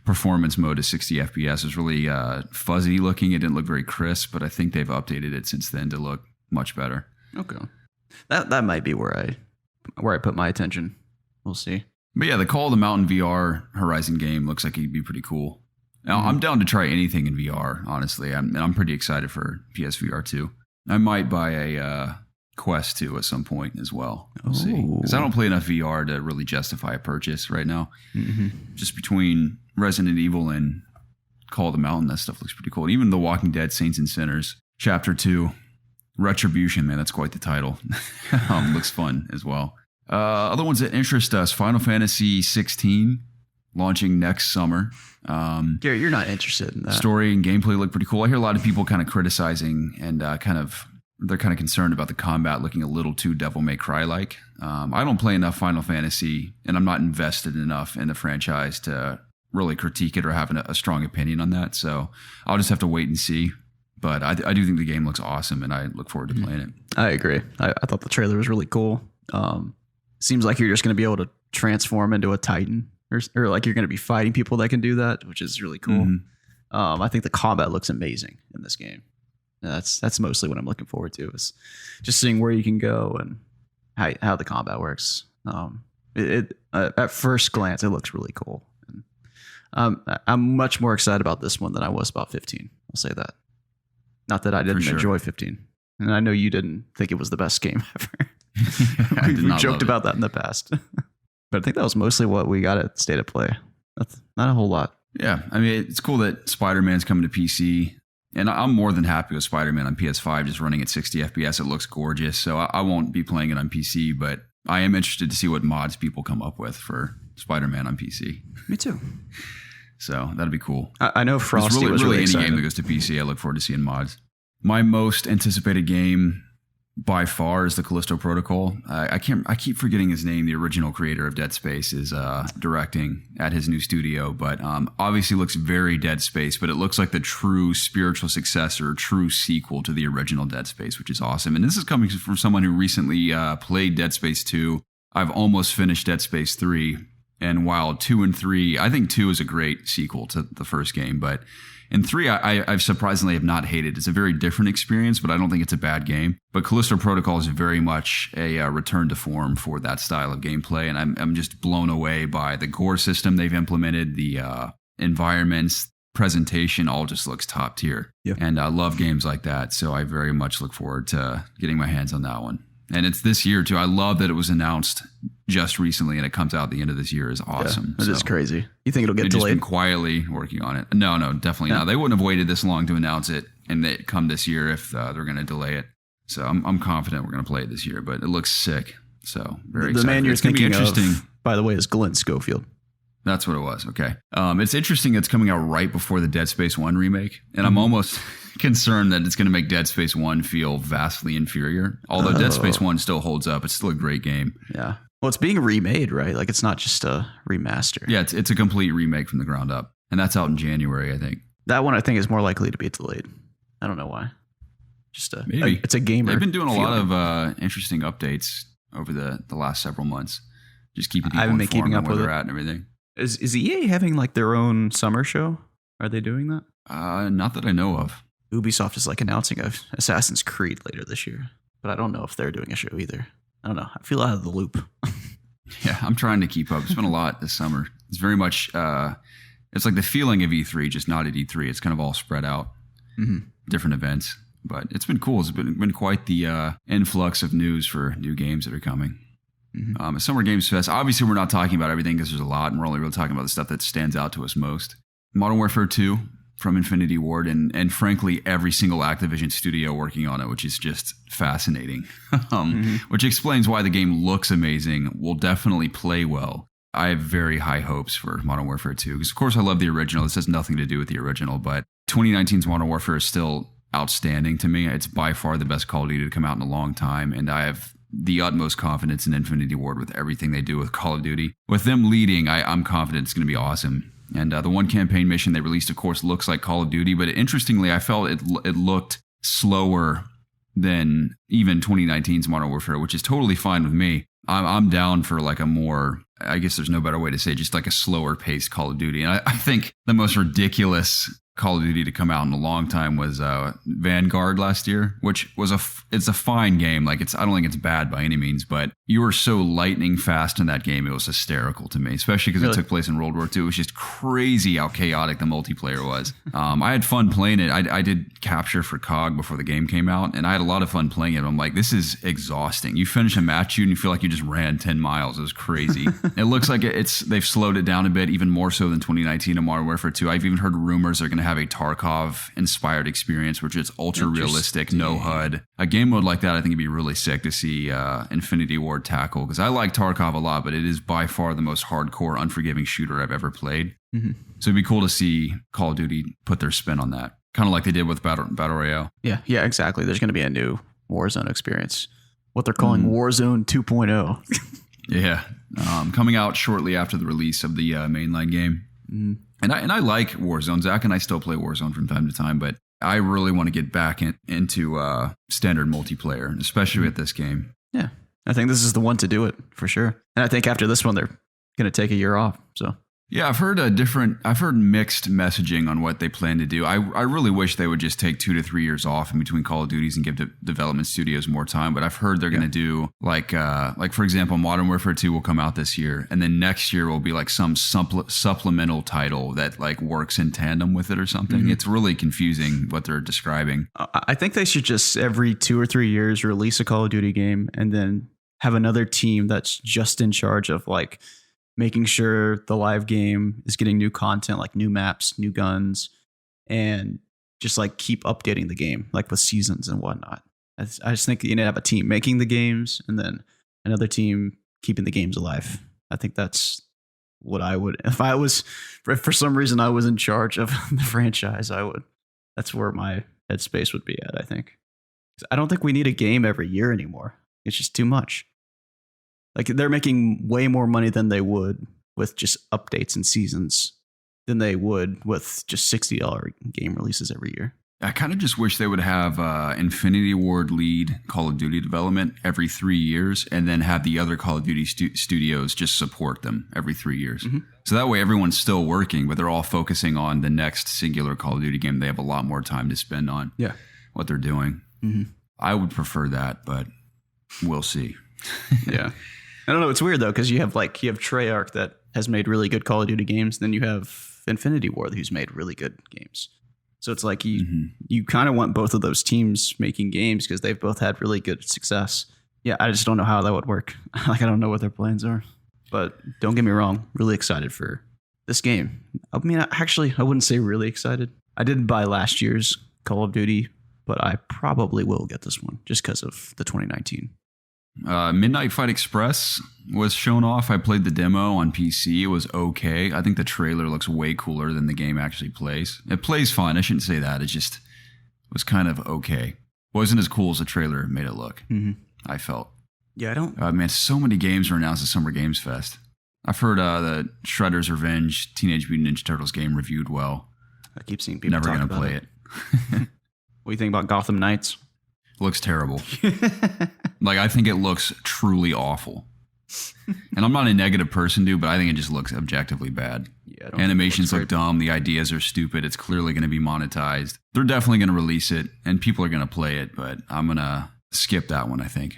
performance mode is 60 FPS. It was really fuzzy looking. It didn't look very crisp, but I think they've updated it since then to look much better. Okay, that might be where I put my attention. We'll see. But yeah, the Call of the Mountain VR Horizon game looks like it'd be pretty cool. Now, I'm down to try anything in VR, honestly. I'm pretty excited for PSVR 2. I might buy a Quest 2 at some point as well. We'll see. Because I don't play enough VR to really justify a purchase right now. Just between Resident Evil and Call of the Mountain, that stuff looks pretty cool. And even The Walking Dead Saints and Sinners, Chapter 2, Retribution, man, that's quite the title. Looks fun as well. Other ones that interest us, Final Fantasy 16 launching next summer. Gary, you're not interested in that. Story and gameplay look pretty cool. I hear a lot of people kind of criticizing and they're kind of concerned about the combat looking a little too Devil May Cry like. I don't play enough Final Fantasy, and I'm not invested enough in the franchise to really critique it or have a strong opinion on that. So I'll just have to wait and see. But I do think the game looks awesome, and I look forward to playing it. I agree. I thought the trailer was really cool. Seems like you're just going to be able to transform into a Titan, or like you're going to be fighting people that can do that, which is really cool. I think the combat looks amazing in this game. That's mostly what I'm looking forward to, is just seeing where you can go and how the combat works. At first glance, it looks really cool. And, I'm much more excited about this one than I was about 15. I'll say that. Not that I didn't enjoy 15, and I know you didn't think it was the best game ever. We joked about that in the past, but I think that was mostly what we got at State of Play. That's not a whole lot. Yeah, I mean, it's cool that Spider-Man's coming to PC, and I'm more than happy with Spider-Man on PS5 just running at 60 FPS. It looks gorgeous, so I won't be playing it on PC, but I am interested to see what mods people come up with for Spider-Man on PC. Me too. So that'd be cool. I know Frosty was really excited. Any game that goes to PC, I look forward to seeing mods. My most anticipated game by far is the Callisto Protocol. I keep forgetting his name. The original creator of Dead Space is directing at his new studio, but obviously looks very Dead Space, but it looks like the true spiritual successor, true sequel to the original Dead Space, which is awesome. And this is coming from someone who recently played Dead Space 2. I've almost finished Dead Space 3. And while 2 and 3, I think 2 is a great sequel to the first game, but in 3, I've surprisingly have not hated. It's a very different experience, but I don't think it's a bad game. But Callisto Protocol is very much a return to form for that style of gameplay, and I'm just blown away by the gore system they've implemented, the environments, presentation, all just looks top tier. Yeah. And I love games like that, so I very much look forward to getting my hands on that one. And it's this year, too. I love that it was announced just recently, and it comes out at the end of this year. Is awesome. Yeah, it is crazy. You think it'll get they've delayed? Just been quietly working on it. No, definitely not. They wouldn't have waited this long to announce it and it come this year if they're going to delay it. So I'm confident we're going to play it this year, but it looks sick. So very excited. The man you're thinking interesting. of, by the way, is Glenn Schofield. That's what it was. Okay. It's interesting. It's coming out right before the Dead Space 1 remake. And I'm almost concerned that it's going to make Dead Space 1 feel vastly inferior. Although Dead Space 1 still holds up. It's still a great game. Yeah. Well, it's being remade, right? Like it's not just a remaster. Yeah, it's a complete remake from the ground up. And that's out in January, I think. That one I think is more likely to be delayed. I don't know why. Just maybe it's a gamer. They've been doing a feeling. lot of interesting updates over the last several months. Just keeping people I haven't been informed keeping on up where with they're it. at and everything. Is EA having like their own summer show? Are they doing that? Not that I know of. Ubisoft is like announcing a Assassin's Creed later this year, but I don't know if they're doing a show either. I don't know. I feel out of the loop. Yeah, I'm trying to keep up. It's been a lot this summer. It's very much, it's like the feeling of E3, just not at E3. It's kind of all spread out, different events. But it's been cool. It's been quite the influx of news for new games that are coming. Summer Games Fest, obviously we're not talking about everything because there's a lot, and we're only really talking about the stuff that stands out to us most. Modern Warfare 2 from Infinity Ward, and frankly, every single Activision studio working on it, which is just fascinating. Which explains why the game looks amazing, will definitely play well. I have very high hopes for Modern Warfare 2, because of course I love the original. This has nothing to do with the original, but 2019's Modern Warfare is still outstanding to me. It's by far the best Call of Duty to come out in a long time, and I have the utmost confidence in Infinity Ward with everything they do with Call of Duty. With them leading, I'm confident it's going to be awesome. And the one campaign mission they released, of course, looks like Call of Duty, but interestingly, I felt it looked slower than even 2019's Modern Warfare, which is totally fine with me. I'm down for like a more, I guess there's no better way to say it, just like a slower paced Call of Duty. And I think the most ridiculous Call of Duty to come out in a long time was Vanguard last year, which was it's a fine game. Like I don't think it's bad by any means, but you were so lightning fast in that game. It was hysterical to me, especially because it took place in World War II. It was just crazy how chaotic the multiplayer was. I had fun playing it. I did capture for COG before the game came out, and I had a lot of fun playing it. I'm like, this is exhausting. You finish a match and you feel like you just ran 10 miles. It was crazy. It looks like they've slowed it down a bit, even more so than 2019 and Modern Warfare 2. I've even heard rumors they're going to have a Tarkov-inspired experience, which is ultra-realistic, no HUD. A game mode like that, I think it'd be really sick to see Infinity Ward tackle, because I like Tarkov a lot, but it is by far the most hardcore, unforgiving shooter I've ever played. So it'd be cool to see Call of Duty put their spin on that, kind of like they did with Battle Royale. Yeah, exactly. There's going to be a new Warzone experience, what they're calling Warzone 2.0. Yeah, coming out shortly after the release of the mainline game. And I like Warzone. Zach and I still play Warzone from time to time, but I really want to get back into standard multiplayer, especially with this game. Yeah, I think this is the one to do it for sure. And I think after this one, they're going to take a year off. So yeah, I've heard mixed messaging on what they plan to do. I really wish they would just take 2 to 3 years off in between Call of Duties and give development studios more time. But I've heard they're going to do like for example, Modern Warfare 2 will come out this year, and then next year will be like some supplemental title that like works in tandem with it or something. It's really confusing what they're describing. I think they should just every 2 or 3 years release a Call of Duty game and then have another team that's just in charge of like making sure the live game is getting new content, like new maps, new guns, and just like keep updating the game, like with seasons and whatnot. I just think you need to have a team making the games and then another team keeping the games alive. I think that's what I would, if for some reason I was in charge of the franchise, that's where my headspace would be at, I think. I don't think we need a game every year anymore. It's just too much. Like they're making way more money than they would with just updates and seasons than they would with just $60 game releases every year. I kind of just wish they would have Infinity Ward lead Call of Duty development every 3 years, and then have the other Call of Duty studios just support them every 3 years. So that way everyone's still working, but they're all focusing on the next singular Call of Duty game. They have a lot more time to spend on what they're doing. I would prefer that, but we'll see. Yeah. I don't know. It's weird though, because you have Treyarch that has made really good Call of Duty games. Then you have Infinity Ward who's made really good games. So it's like you kind of want both of those teams making games because they've both had really good success. Yeah, I just don't know how that would work. Like I don't know what their plans are. But don't get me wrong, really excited for this game. I mean, actually, I wouldn't say really excited. I didn't buy last year's Call of Duty, but I probably will get this one just because of the 2019. Midnight Fight Express was shown off. I played the demo on PC. It was okay. I think the trailer looks way cooler than the game actually plays. It plays fine. I shouldn't say that. It just was kind of okay. Wasn't as cool as the trailer made it look. I felt. Yeah, I don't. Man, so many games were announced at Summer Games Fest. I've heard the Shredder's Revenge Teenage Mutant Ninja Turtles game reviewed well. I keep seeing people never talk gonna about play it. What do you think about Gotham Knights? looks terrible. Like, I think it looks truly awful. And I'm not a negative person, dude, but I think it just looks objectively bad. Yeah, animations look dumb. The ideas are stupid. It's clearly going to be monetized. They're definitely going to release it, and people are going to play it, but I'm going to skip that one, I think.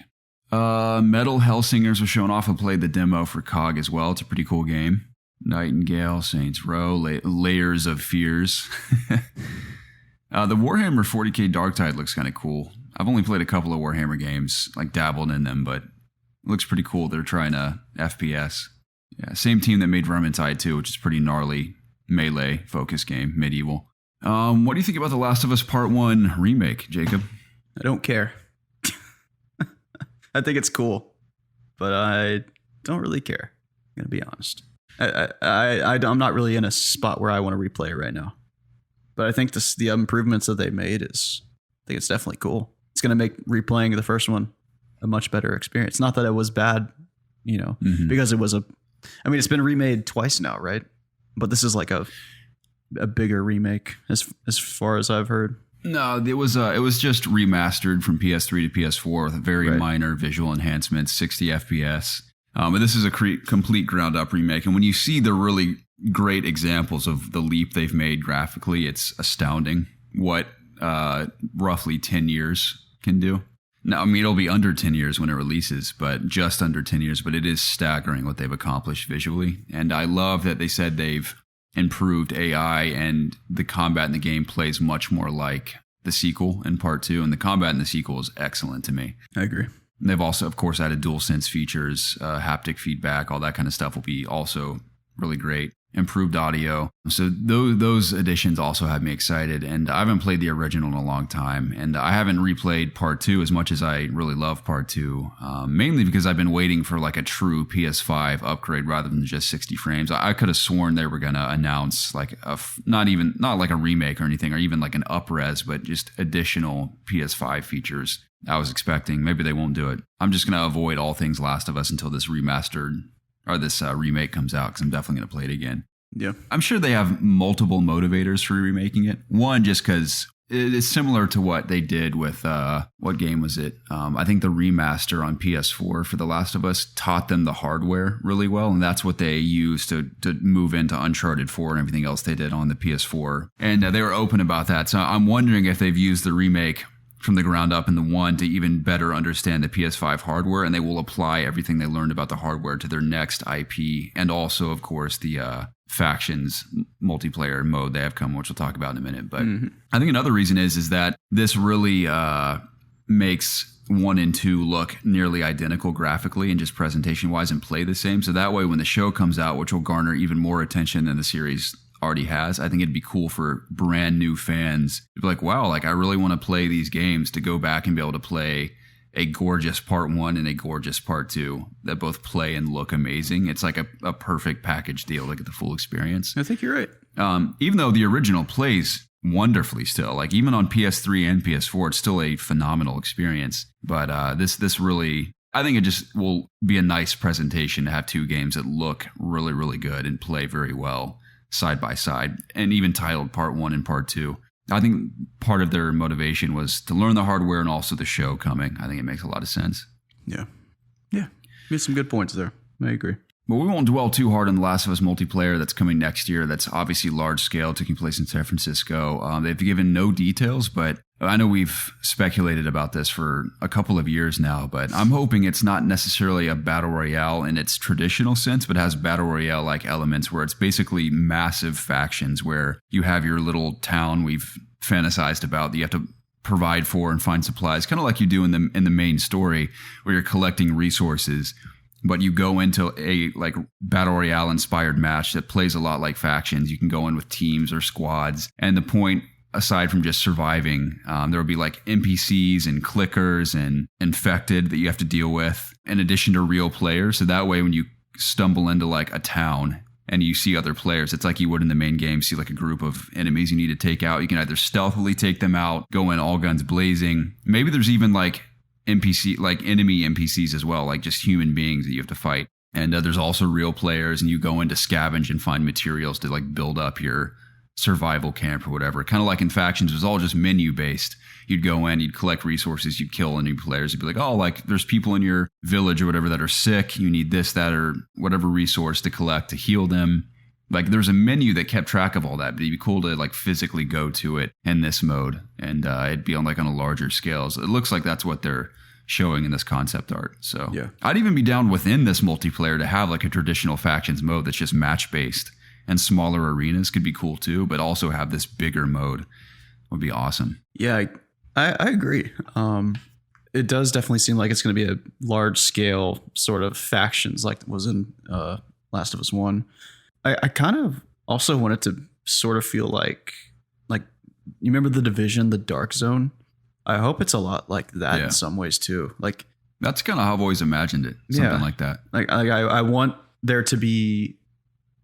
Metal Hellsingers was showing off. I played the demo for COG as well. It's a pretty cool game. Nightingale, Saints Row, Layers of Fears. The Warhammer 40k Darktide looks kind of cool. I've only played a couple of Warhammer games, like dabbled in them, but it looks pretty cool. They're trying a FPS. Yeah, same team that made Vermintide 2, which is pretty gnarly melee focus game, medieval. What do you think about The Last of Us Part 1 remake, Jacob? I don't care. I think it's cool, but I don't really care. I'm going to be honest. I'm not really in a spot where I want to replay it right now. But I think the improvements that they made I think it's definitely cool. It's going to make replaying the first one a much better experience. Not that it was bad, because it was it's been remade twice now, right? But this is like a bigger remake as far as I've heard. No, it was just remastered from PS3 to PS4 with very minor visual enhancements, 60 FPS. But this is a complete ground up remake. And when you see the really great examples of the leap they've made graphically, it's astounding what roughly 10 years can do. Now, it'll be under 10 years when it releases, but just under 10 years. But it is staggering what they've accomplished visually. And I love that they said they've improved AI and the combat in the game plays much more like the sequel in Part 2. And the combat in the sequel is excellent to me. I agree. They've also, of course, added DualSense features, haptic feedback, all that kind of stuff will be also really great. Improved audio. So those additions also have me excited. And I haven't played the original in a long time. And I haven't replayed Part 2 as much as I really love Part 2, mainly because I've been waiting for like a true PS5 upgrade rather than just 60 frames. I could have sworn they were going to announce like not like a remake or anything, or even like an up-res, but just additional PS5 features. I was expecting. Maybe they won't do it. I'm just going to avoid all things Last of Us until this remastered or this remake comes out, because I'm definitely going to play it again. Yeah. I'm sure they have multiple motivators for remaking it. One, just because it is similar to what they did with, what game was it? I think the remaster on PS4 for The Last of Us taught them the hardware really well, and that's what they used to move into Uncharted 4 and everything else they did on the PS4. And they were open about that. So I'm wondering if they've used the remake from the ground up in the one to even better understand the PS5 hardware, and they will apply everything they learned about the hardware to their next IP, and also, of course, the factions multiplayer mode they have come, which we'll talk about in a minute. But I think another reason is that this really makes 1 and 2 look nearly identical graphically and just presentation wise and play the same. So that way, when the show comes out, which will garner even more attention than the series already has, I think it'd be cool for brand new fans to be like, wow, like I really want to play these games, to go back and be able to play a gorgeous Part 1 and a gorgeous Part 2 that both play and look amazing. It's like a perfect package deal to get the full experience. I think you're right. Even though the original plays wonderfully still, like even on PS3 and PS4, it's still a phenomenal experience. But this really, I think it just will be a nice presentation to have two games that look really, really good and play very well side by side, and even titled Part 1 and Part 2. I think part of their motivation was to learn the hardware and also the show coming. I think it makes a lot of sense. Yeah. Made some good points there. I agree. But we won't dwell too hard on The Last of Us multiplayer that's coming next year. That's obviously large scale, taking place in San Francisco. They've given no details, but I know we've speculated about this for a couple of years now, but I'm hoping it's not necessarily a battle royale in its traditional sense, but has battle royale-like elements where it's basically massive factions where you have your little town we've fantasized about that you have to provide for and find supplies, kind of like you do in the main story where you're collecting resources. But you go into a like battle royale inspired match that plays a lot like factions. You can go in with teams or squads. And the point, aside from just surviving, there will be like NPCs and clickers and infected that you have to deal with in addition to real players. So that way, when you stumble into like a town and you see other players, it's like you would in the main game, see like a group of enemies you need to take out. You can either stealthily take them out, go in all guns blazing. Maybe there's even like enemy NPCs as well, like just human beings that you have to fight. And there's also real players, and you go in to scavenge and find materials to like build up your survival camp or whatever. Kind of like in Factions, it was all just menu based. You'd go in, you'd collect resources, you'd kill any players. You'd be like, oh, like there's people in your village or whatever that are sick. You need this, that, or whatever resource to collect to heal them. Like there's a menu that kept track of all that, but it'd be cool to like physically go to it in this mode, and it'd be on like on a larger scale. So it looks like that's what they're showing in this concept art. So yeah, I'd even be down within this multiplayer to have like a traditional Factions mode that's just match based, and smaller arenas could be cool too, but also have this bigger mode would be awesome. Yeah, I agree. It does definitely seem like it's going to be a large scale sort of Factions like it was in Last of Us 1. I kind of also want it to sort of feel like you remember The Division, the Dark Zone? I hope it's a lot like that in some ways too. Like that's kind of how I've always imagined it. Something like that. Like I want there to be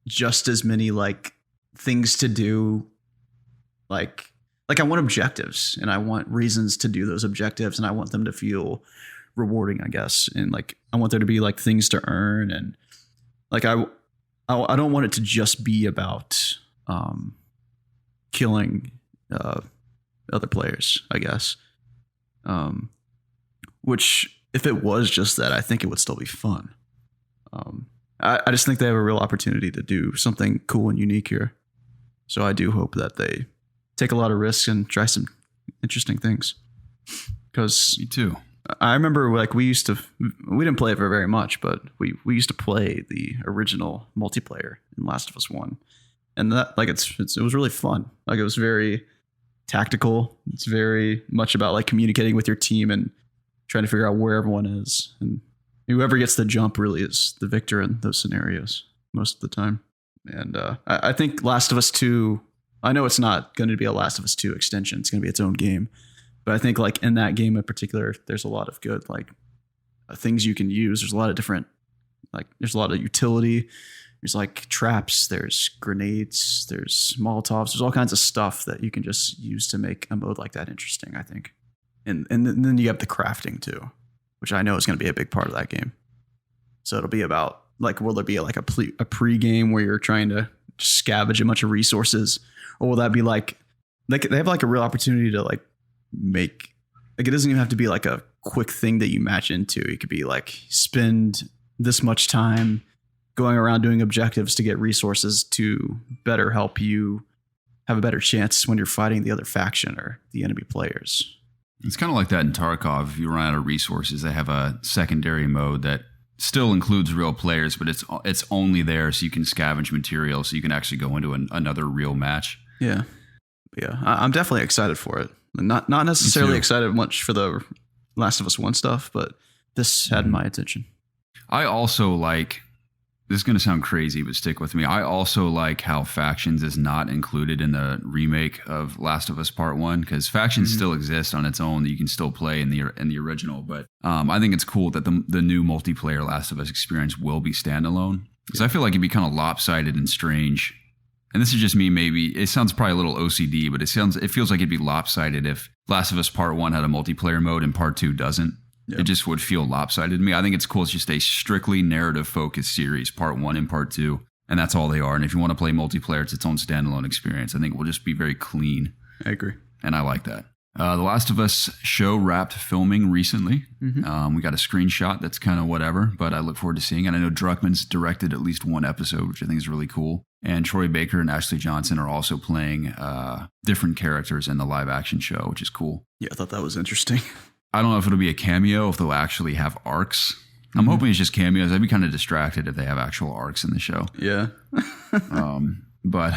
just as many like things to do. Like I want objectives, and I want reasons to do those objectives, and I want them to feel rewarding, I guess. And like I want there to be like things to earn, and like I don't want it to just be about killing other players, I guess. Which, if it was just that, I think it would still be fun. I just think they have a real opportunity to do something cool and unique here. So I do hope that they take a lot of risks and try some interesting things. Because me too. I remember like we didn't play it for very much, but we used to play the original multiplayer in Last of Us 1. And that like it was really fun. Like it was very tactical. It's very much about like communicating with your team and trying to figure out where everyone is. And whoever gets the jump really is the victor in those scenarios most of the time. And I think Last of Us 2, I know it's not going to be a Last of Us 2 extension. It's going to be its own game. But I think like in that game in particular, there's a lot of good like things you can use. There's a lot of different, like there's a lot of utility. There's like traps, there's grenades, there's Molotovs. There's all kinds of stuff that you can just use to make a mode like that interesting, I think. And then you have the crafting too, which I know is going to be a big part of that game. So it'll be about like, will there be like a pre-game where you're trying to scavenge a bunch of resources? Or will that be like they have like a real opportunity to like make, like it doesn't even have to be like a quick thing that you match into. It could be like spend this much time going around doing objectives to get resources to better help you have a better chance when you're fighting the other faction or the enemy players. It's kind of like that in Tarkov. If you run out of resources, they have a secondary mode that still includes real players, but it's only there so you can scavenge material, so you can actually go into another real match. Yeah. I'm definitely excited for it. Not necessarily excited much for the Last of Us 1 stuff, but this had my attention. I also like, this is going to sound crazy, but stick with me. I also like how Factions is not included in the remake of Last of Us Part 1, because Factions still exist on its own that you can still play in the original. But I think it's cool that the new multiplayer Last of Us experience will be standalone, because I feel like it'd be kind of lopsided and strange. And this is just me, maybe. It sounds probably a little OCD, but it feels like it'd be lopsided if Last of Us Part 1 had a multiplayer mode and Part 2 doesn't. Yep. It just would feel lopsided to me. I think it's cool. It's just a strictly narrative-focused series, Part 1 and Part 2, and that's all they are. And if you want to play multiplayer, it's its own standalone experience. I think it will just be very clean. I agree. And I like that. The Last of Us show wrapped filming recently. We got a screenshot that's kind of whatever, but I look forward to seeing it. I know Druckmann's directed at least one episode, which I think is really cool. And Troy Baker and Ashley Johnson are also playing different characters in the live action show, which is cool. Yeah, I thought that was interesting. I don't know if it'll be a cameo, if they'll actually have arcs. I'm hoping it's just cameos. I'd be kind of distracted if they have actual arcs in the show. Yeah. But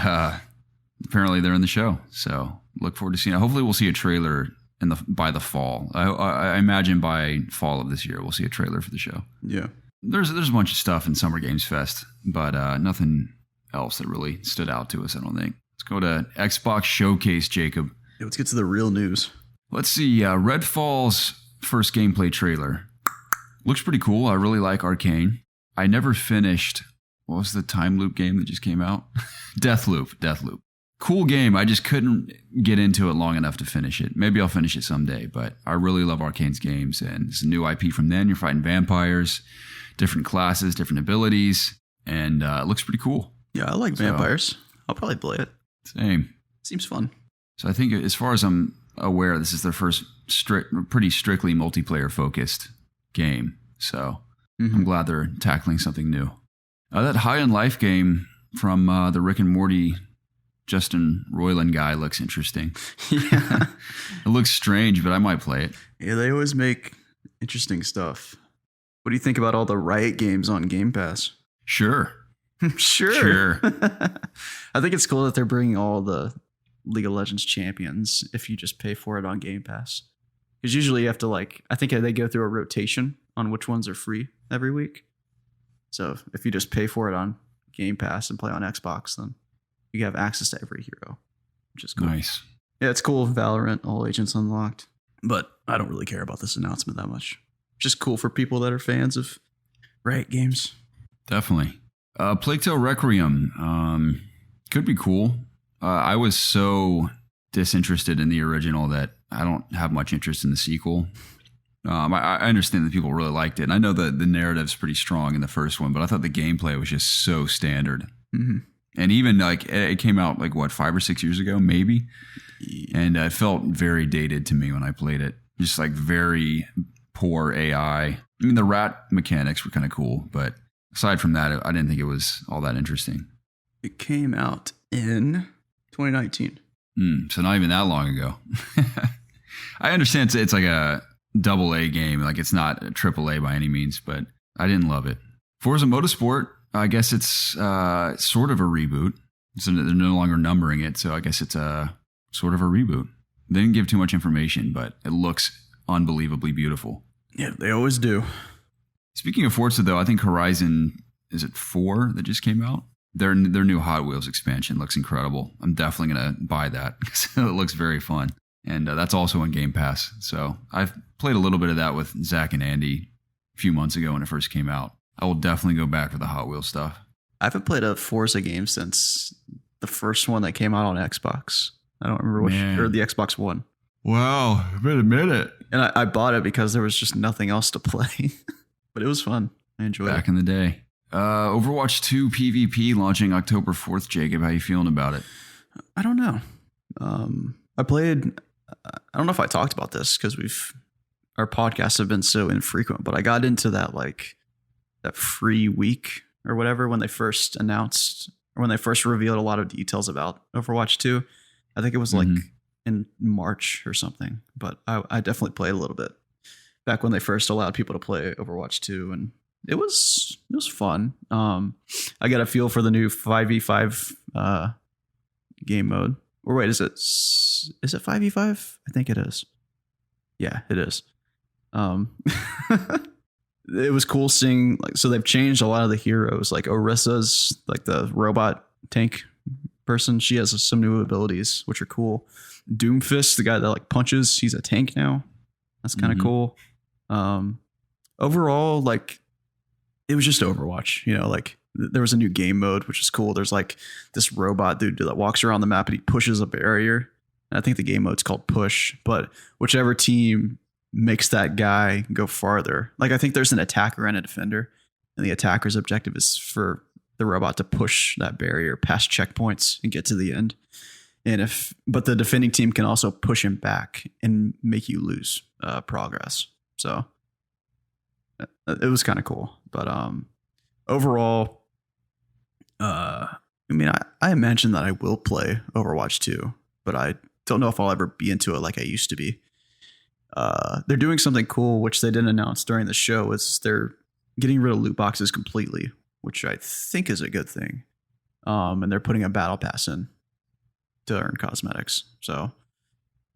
apparently they're in the show, so look forward to seeing it. Hopefully we'll see a trailer by the fall. I imagine by fall of this year we'll see a trailer for the show. Yeah. There's a bunch of stuff in Summer Games Fest, but nothing else that really stood out to us, I don't think. Let's go to Xbox Showcase, Jacob. Yeah, let's get to the real news. Let's see. Redfall's first gameplay trailer looks pretty cool. I really like Arcane. I never finished. What was the time loop game that just came out? Deathloop. Cool game. I just couldn't get into it long enough to finish it. Maybe I'll finish it someday, but I really love Arcane's games, and it's a new IP from them. You're fighting vampires, different classes, different abilities, and it looks pretty cool. Yeah, I like vampires. I'll probably play it. Same. Seems fun. So I think as far as I'm aware, this is their first pretty strictly multiplayer focused game. So I'm glad they're tackling something new. That High on Life game from the Rick and Morty Justin Roiland guy looks interesting. Yeah. It looks strange, but I might play it. Yeah, they always make interesting stuff. What do you think about all the Riot games on Game Pass? Sure. Sure. I think it's cool that they're bringing all the League of Legends champions if you just pay for it on Game Pass. Because usually you have to I think they go through a rotation on which ones are free every week. So if you just pay for it on Game Pass and play on Xbox, then you have access to every hero, which is cool. Nice. Yeah, it's cool. Valorant, all agents unlocked. But I don't really care about this announcement that much. Just cool for people that are fans of Riot games. Definitely. Plague Tale Requiem could be cool. I was so disinterested in the original that I don't have much interest in the sequel. I understand that people really liked it. And I know that the narrative's pretty strong in the first one, but I thought the gameplay was just so standard. Mm-hmm. And even it came out 5 or 6 years ago, maybe. And it felt very dated to me when I played it. Just very poor AI. I mean, the rat mechanics were kind of cool, but aside from that, I didn't think it was all that interesting. It came out in 2019. So not even that long ago. I understand it's like a AA game. It's not a AAA by any means, but I didn't love it. Forza Motorsport, I guess it's sort of a reboot. So they're no longer numbering it, so I guess it's a sort of a reboot. They didn't give too much information, but it looks unbelievably beautiful. Yeah, they always do. Speaking of Forza, though, I think Horizon, is it 4 that just came out? Their new Hot Wheels expansion looks incredible. I'm definitely going to buy that because it looks very fun. And that's also on Game Pass. So I've played a little bit of that with Zach and Andy a few months ago when it first came out. I will definitely go back for the Hot Wheels stuff. I haven't played a Forza game since the first one that came out on Xbox. I don't remember which, or the Xbox One. Wow, been a minute. And I bought it because there was just nothing else to play. But it was fun. I enjoyed it. Back in the day. Overwatch 2 PvP launching October 4th, Jacob. How you feeling about it? I don't know. I don't know if I talked about this because our podcasts have been so infrequent, but I got into that that free week or whatever when they first announced or when they first revealed a lot of details about Overwatch 2. I think it was in March or something, but I definitely played a little bit back when they first allowed people to play Overwatch 2, and it was fun. I got a feel for the new 5v5 game mode. Or wait, is it 5v5? I think it is. Yeah, it is. It was cool seeing so they've changed a lot of the heroes. Like Orissa's the robot tank person. She has some new abilities, which are cool. Doomfist, the guy that punches, he's a tank now. That's kind of cool. Overall, it was just Overwatch, there was a new game mode, which is cool. There's this robot dude that walks around the map and he pushes a barrier. And I think the game mode's called Push, but whichever team makes that guy go farther. I think there's an attacker and a defender, and the attacker's objective is for the robot to push that barrier past checkpoints and get to the end. But the defending team can also push him back and make you lose progress. So it was kind of cool. But overall, I mentioned that I will play Overwatch 2, but I don't know if I'll ever be into it like I used to be. They're doing something cool, which they didn't announce during the show. Is they're getting rid of loot boxes completely, which I think is a good thing. And they're putting a battle pass in to earn cosmetics. So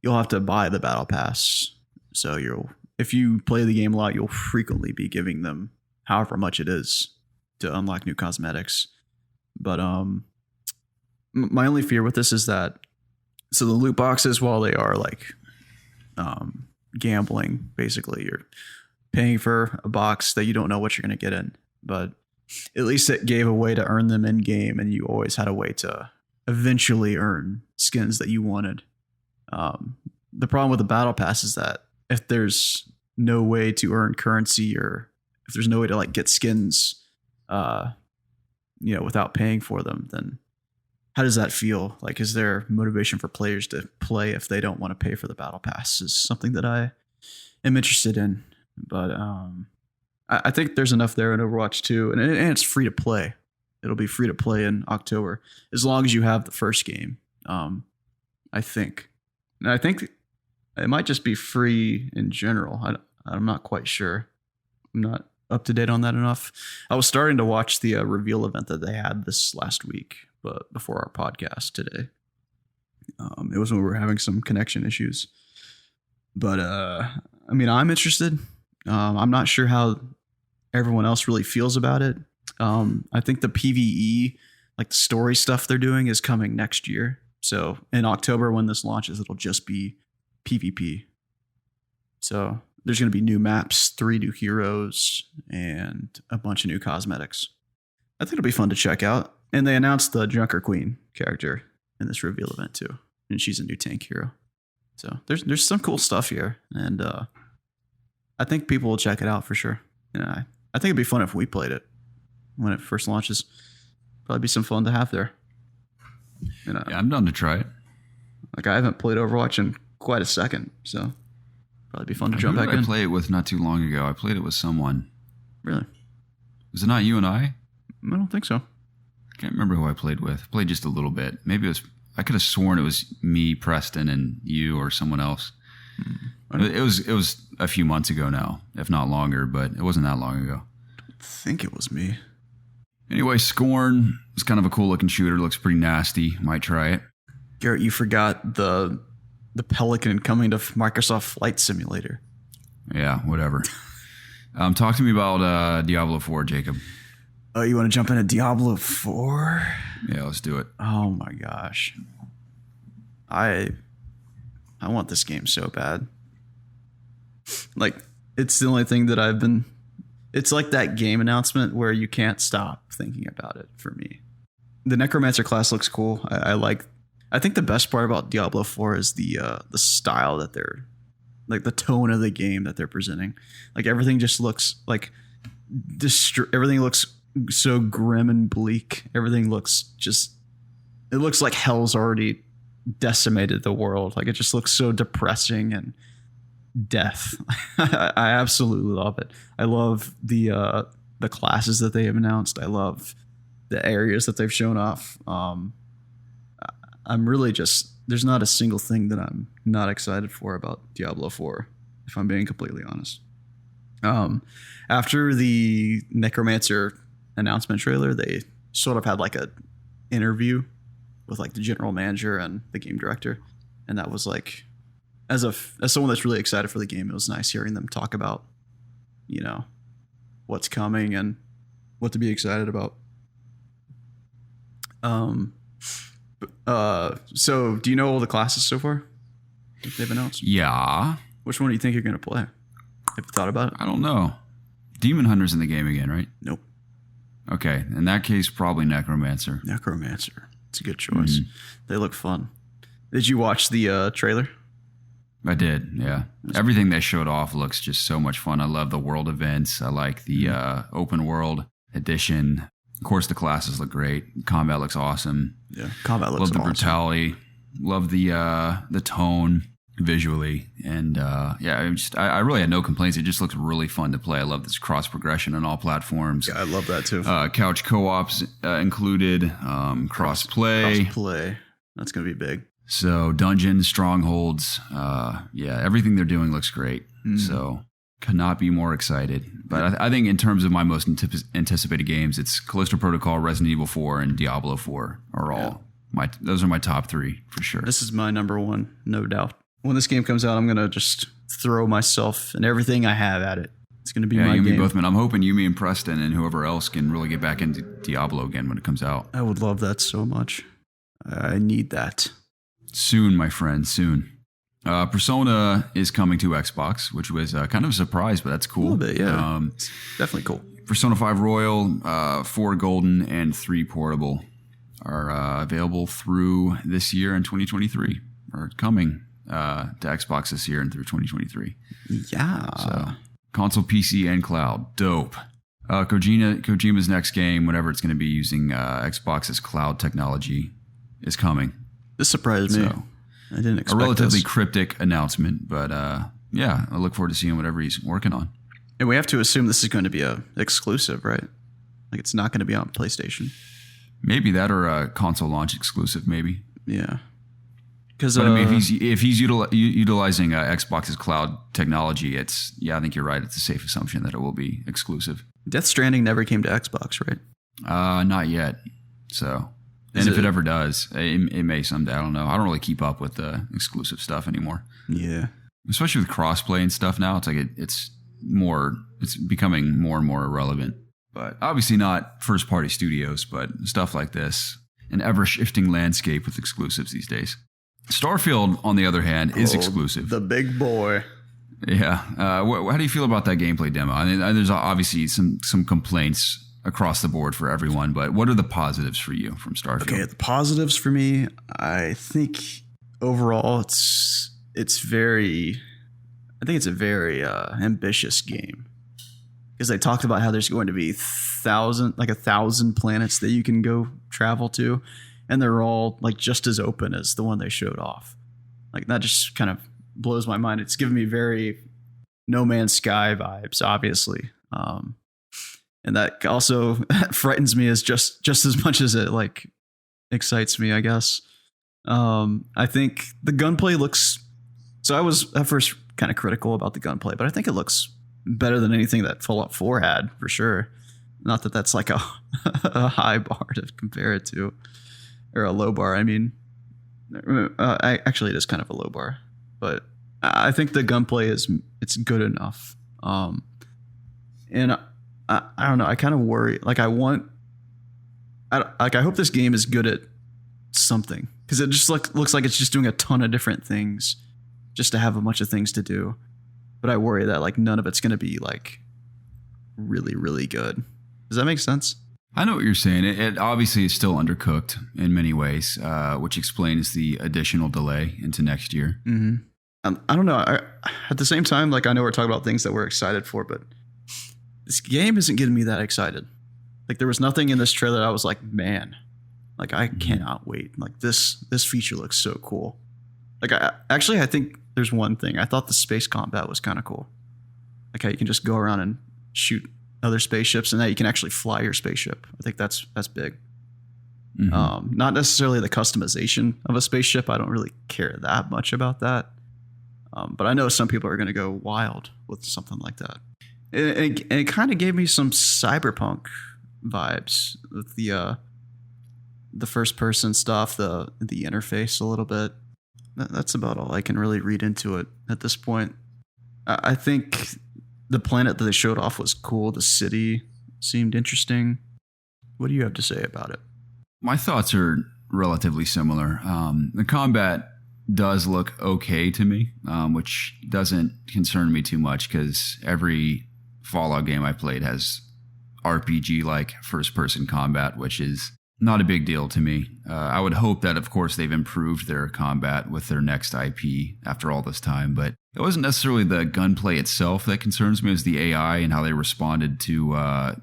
you'll have to buy the battle pass. So if you play the game a lot, you'll frequently be giving them however much it is to unlock new cosmetics. But my only fear with this is that the loot boxes, while they are gambling, basically you're paying for a box that you don't know what you're going to get in, but at least it gave a way to earn them in game, and you always had a way to eventually earn skins that you wanted. The problem with the battle pass is that if there's no way to earn currency, or if there's no way to get skins without paying for them, then how does that feel? Like, is there motivation for players to play if they don't want to pay for the battle pass? Is something that I am interested in. But I think there's enough there in Overwatch 2, and it's free to play. It'll be free to play in October as long as you have the first game. I think. And I think it might just be free in general. I'm not quite sure. I'm not up to date on that enough. I was starting to watch the reveal event that they had this last week, but before our podcast today. It was when we were having some connection issues. But I mean, I'm interested. I'm not sure how everyone else really feels about it. I think the PvE, like the story stuff they're doing, is coming next year. So in October when this launches, it'll just be PvP. So there's going to be new maps, 3 new heroes, and a bunch of new cosmetics. I think it'll be fun to check out. And they announced the Junker Queen character in this reveal event too. And she's a new tank hero. So there's some cool stuff here. And I think people will check it out for sure. And I think it'd be fun if we played it when it first launches. Probably be some fun to have there. And, yeah, I'm down to try it. Like, I haven't played Overwatch in quite a second, so probably be fun to jump back in. I played it with not too long ago. I played it with someone. Really? Was it not you and I? I don't think so. I can't remember who I played with. I played just a little bit. Maybe it was. I could have sworn it was me, Preston, and you or someone else. It was a few months ago now, if not longer, but it wasn't that long ago. I think it was me. Anyway, Scorn is kind of a cool looking shooter. Looks pretty nasty. Might try it. Garrett, you forgot the Pelican coming to Microsoft Flight Simulator. Yeah, whatever. Talk to me about Diablo 4, Jacob. Oh, you want to jump into Diablo 4? Yeah, let's do it. Oh my gosh. I want this game so bad. Like, it's the only thing that I've been... It's like that game announcement where you can't stop thinking about it for me. The Necromancer class looks cool. I think the best part about Diablo 4 is the style that they're... Like, the tone of the game that they're presenting. Like, everything just looks like... everything looks so grim and bleak. Everything looks just... It looks like hell's already decimated the world. Like, it just looks so depressing and death. I absolutely love it. I love the classes that they have announced. I love the areas that they've shown off. I'm really just... There's not a single thing that I'm not excited for about Diablo 4, if I'm being completely honest. After the Necromancer announcement trailer, they sort of had like a interview with like the general manager and the game director, and that was like, as someone that's really excited for the game, it was nice hearing them talk about, you know, what's coming and what to be excited about. So do you know all the classes so far that they've announced? Yeah. Which one do you think you're going to play? Have you thought about it? I don't know. Demon Hunter's in the game again, right? Nope. Okay. In that case, probably Necromancer. Necromancer. It's a good choice. They look fun. Did you watch the trailer? I did, yeah. Everything they showed off looks just so much fun. I love the world events. I like the open world edition. Of course, the classes look great. Combat looks awesome. Yeah, combat looks awesome. Love the brutality. Love the tone visually. And yeah, I really had no complaints. It just looks really fun to play. I love this cross progression on all platforms. Yeah, I love that too. Couch co-ops included. Cross play. Cross play. That's going to be big. So dungeons, strongholds, yeah, everything they're doing looks great. So could not be more excited. But I think in terms of my most anticipated games, it's Callisto Protocol, Resident Evil 4, and Diablo 4 are all those are my top 3 for sure. This is my number 1, no doubt. When this game comes out, I'm going to just throw myself and everything I have at it. It's going to be my game. Me both, man. I'm hoping you, me, and Preston and whoever else can really get back into Diablo again when it comes out. I would love that so much. I need that. Soon, my friend, soon. Persona is coming to Xbox, which was kind of a surprise, but that's cool. A little bit, yeah. It's definitely cool. Persona 5 Royal, 4 Golden, and 3 Portable are available through this year in 2023, or coming to Xbox this year and through 2023. Yeah. So, console, PC, and cloud. Dope. Kojima's next game, whatever it's going to be, using Xbox's cloud technology. is coming. This surprised me. I didn't expect a relatively this. cryptic announcement, but yeah, I look forward to seeing whatever he's working on. And we have to assume this is going to be a exclusive, right? Like it's not going to be on PlayStation. Maybe that, or a console launch exclusive, maybe. Yeah. Because I mean, if he's utilizing Xbox's cloud technology, I think you're right. It's a safe assumption that it will be exclusive. Death Stranding never came to Xbox, right? Not yet. So, and if it ever does, it may someday. I don't know. I don't really keep up with the exclusive stuff anymore. Yeah. Especially with crossplay and stuff now, it's like it's becoming more and more irrelevant. But obviously not first-party studios, but stuff like this, an ever-shifting landscape with exclusives these days. Starfield, on the other hand, is exclusive. The big boy. Yeah. How do you feel about that gameplay demo? I mean, there's obviously some complaints across the board for everyone, but what are the positives for you from Starfield? Okay, the positives for me, I think overall it's a very ambitious game. Because they talked about how there's going to be 1,000 planets that you can go travel to, and they're all like just as open as the one they showed off. Like that just kind of blows my mind. It's giving me very No Man's Sky vibes, obviously, and that also frightens me as just as much as it like excites me, I guess. I think the gunplay looks. So I was at first kind of critical about the gunplay, but I think it looks better than anything that Fallout 4 had, for sure. Not that that's like a high bar to compare it to, or a low bar. I mean, actually it is kind of a low bar, but I think the gunplay it's good enough. And I don't know. I kind of worry. Like I hope this game is good at something, because it just looks like it's just doing a ton of different things just to have a bunch of things to do. But I worry that like none of it's going to be like really, really good. Does that make sense? I know what you're saying. It obviously is still undercooked in many ways, which explains the additional delay into next year. Mm-hmm. I don't know. At the same time, like I know we're talking about things that we're excited for, but this game isn't getting me that excited. Like there was nothing in this trailer that I was like, man, like I cannot wait. Like this feature looks so cool. Like I think there's one thing. I thought the space combat was kind of cool. Like how you can just go around and shoot other spaceships, and that you can actually fly your spaceship. I think that's big. Mm-hmm. Not necessarily the customization of a spaceship. I don't really care that much about that. But I know some people are going to go wild with something like that. And it kind of gave me some cyberpunk vibes with the first person stuff, the interface a little bit. That's about all I can really read into it at this point. I think the planet that they showed off was cool. The city seemed interesting. What do you have to say about it? My thoughts are relatively similar. The combat does look okay to me, which doesn't concern me too much because every Fallout game I played has RPG-like first-person combat, which is not a big deal to me. I would hope that, of course, they've improved their combat with their next IP after all this time, but it wasn't necessarily the gunplay itself that concerns me. It was the AI and how they responded to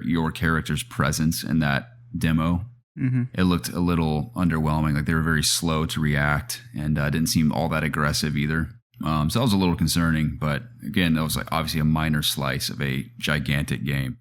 your character's presence in that demo. Mm-hmm. It looked a little underwhelming. Like they were very slow to react and didn't seem all that aggressive either. So that was a little concerning, but again, that was like obviously a minor slice of a gigantic game.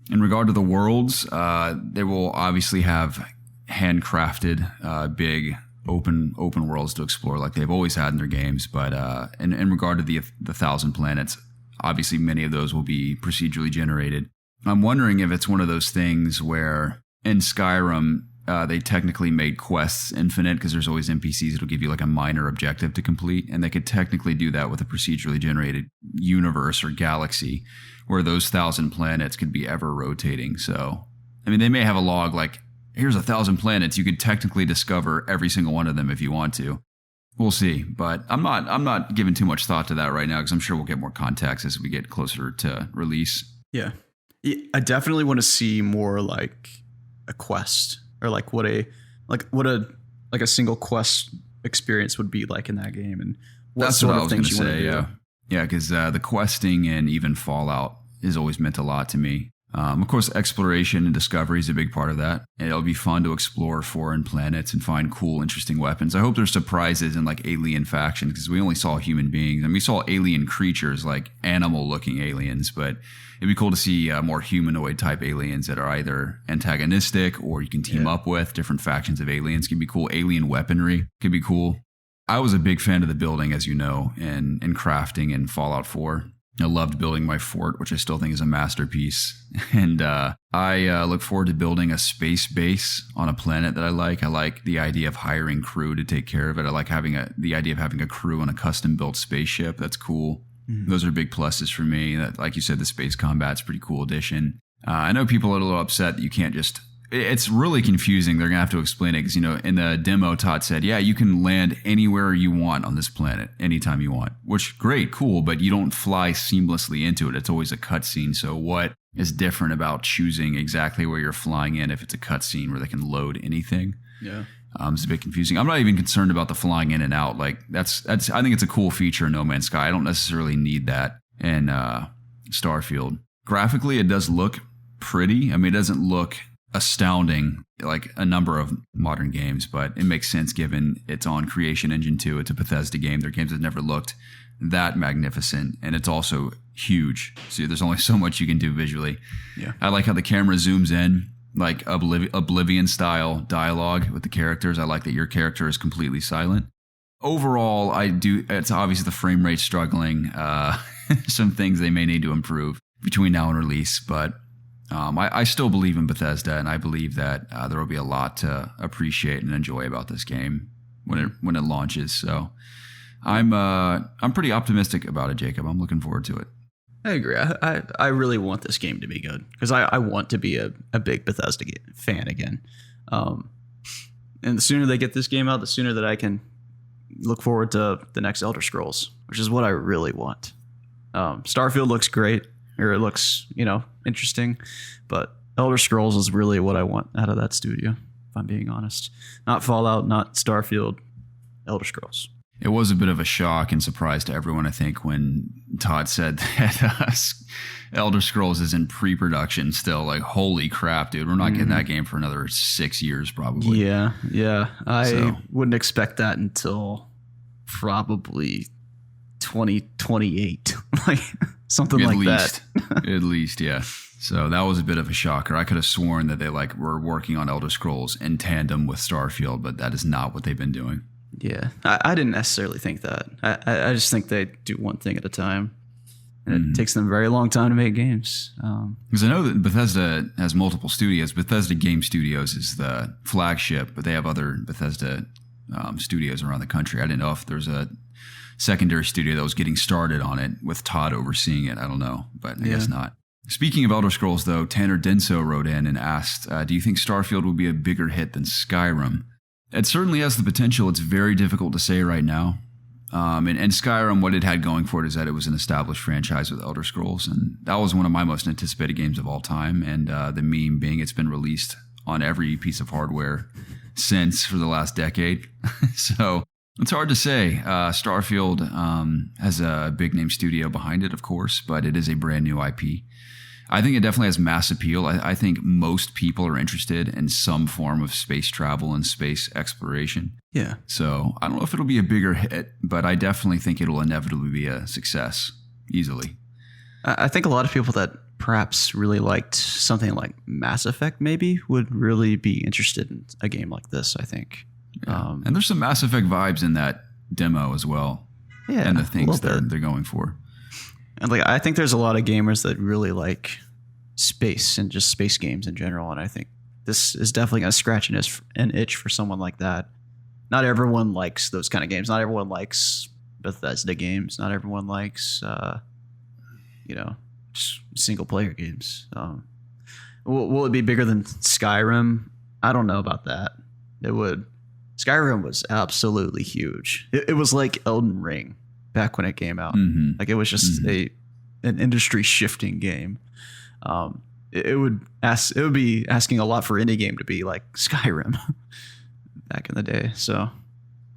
In regard to the worlds, they will obviously have handcrafted, big open worlds to explore like they've always had in their games. But in regard to the 1,000 planets, obviously many of those will be procedurally generated. I'm wondering if it's one of those things where in Skyrim, they technically made quests infinite because there's always NPCs that'll give you like a minor objective to complete. And they could technically do that with a procedurally generated universe or galaxy where those 1,000 planets could be ever rotating. So, I mean, they may have a log like, here's 1,000 planets. You could technically discover every single one of them if you want to. We'll see. But I'm not giving too much thought to that right now because I'm sure we'll get more context as we get closer to release. Yeah. I definitely want to see more like a quest, or like what a single quest experience would be like in that game, and that's sort of things you want to do. Yeah, because the questing and even Fallout has always meant a lot to me. Of course, exploration and discovery is a big part of that. And it'll be fun to explore foreign planets and find cool, interesting weapons. I hope there's surprises in like alien factions because we only saw human beings and we saw alien creatures like animal-looking aliens. But it'd be cool to see more humanoid type aliens that are either antagonistic or you can team up with. Different factions of aliens could be cool. Alien weaponry could be cool. I was a big fan of the building, as you know, and crafting in Fallout 4. I loved building my fort, which I still think is a masterpiece. And I look forward to building a space base on a planet that I like. I like the idea of hiring crew to take care of it. I like having the idea of having a crew on a custom-built spaceship. That's cool. Those are big pluses for me. Like you said, the space combat's a pretty cool addition. I know people are a little upset that you can't just... It's really confusing. They're going to have to explain it because, in the demo, Todd said, yeah, you can land anywhere you want on this planet anytime you want, which great, cool, but you don't fly seamlessly into it. It's always a cutscene. So what is different about choosing exactly where you're flying in if it's a cutscene where they can load anything? Yeah. It's a bit confusing. I'm not even concerned about the flying in and out. Like that's I think it's a cool feature in No Man's Sky. I don't necessarily need that in Starfield. Graphically, it does look pretty. I mean, it doesn't look astounding like a number of modern games, but it makes sense given it's on Creation Engine 2. It's a Bethesda game. Their games have never looked that magnificent, and it's also huge. So there's only so much you can do visually. Yeah, I like how the camera zooms in, like Oblivion style dialogue with the characters. I like that your character is completely silent. Overall, it's obviously the frame rate struggling. Some things they may need to improve between now and release, but I still believe in Bethesda, and I believe that there will be a lot to appreciate and enjoy about this game when it launches. So I'm pretty optimistic about it, Jacob. I'm looking forward to it. I agree. I really want this game to be good because I want to be a big Bethesda fan again. And the sooner they get this game out, the sooner that I can look forward to the next Elder Scrolls, which is what I really want. Starfield looks great. Or it looks, interesting, but Elder Scrolls is really what I want out of that studio, if I'm being honest. Not Fallout, not Starfield, Elder Scrolls. It was a bit of a shock and surprise to everyone, I think, when Todd said that Elder Scrolls is in pre-production still. Like, holy crap, dude, we're not getting that game for another 6 years probably. Yeah. I wouldn't expect that until probably 2028. Like... Something like that. At least, yeah. So that was a bit of a shocker. I could have sworn that they were working on Elder Scrolls in tandem with Starfield, but that is not what they've been doing. Yeah, I didn't necessarily think that. I just think they do one thing at a time, and it takes them a very long time to make games. Because I know that Bethesda has multiple studios. Bethesda Game Studios is the flagship, but they have other Bethesda studios around the country. I didn't know if there's a secondary studio that was getting started on it with Todd overseeing it. I don't know, but I guess not. Speaking of Elder Scrolls, though, Tanner Denso wrote in and asked, do you think Starfield will be a bigger hit than Skyrim? It certainly has the potential. It's very difficult to say right now. And Skyrim, what it had going for it is that it was an established franchise with Elder Scrolls, and that was one of my most anticipated games of all time. And the meme being it's been released on every piece of hardware since for the last decade. So... it's hard to say. Starfield has a big name studio behind it, of course, but it is a brand new IP. I think it definitely has mass appeal. I think most people are interested in some form of space travel and space exploration. Yeah. So I don't know if it'll be a bigger hit, but I definitely think it'll inevitably be a success, easily. I think a lot of people that perhaps really liked something like Mass Effect maybe would really be interested in a game like this, I think. Yeah. And there's some Mass Effect vibes in that demo as well. Yeah, and the things they're going for. And I think there's a lot of gamers that really like space and just space games in general. And I think this is definitely going to scratch an itch for someone like that. Not everyone likes those kind of games. Not everyone likes Bethesda games. Not everyone likes, just single player games. Will it be bigger than Skyrim? I don't know about that. It would. Skyrim was absolutely huge. It was like Elden Ring back when it came out. Mm-hmm. Like it was just an industry shifting game. It would be asking a lot for any game to be like Skyrim back in the day. So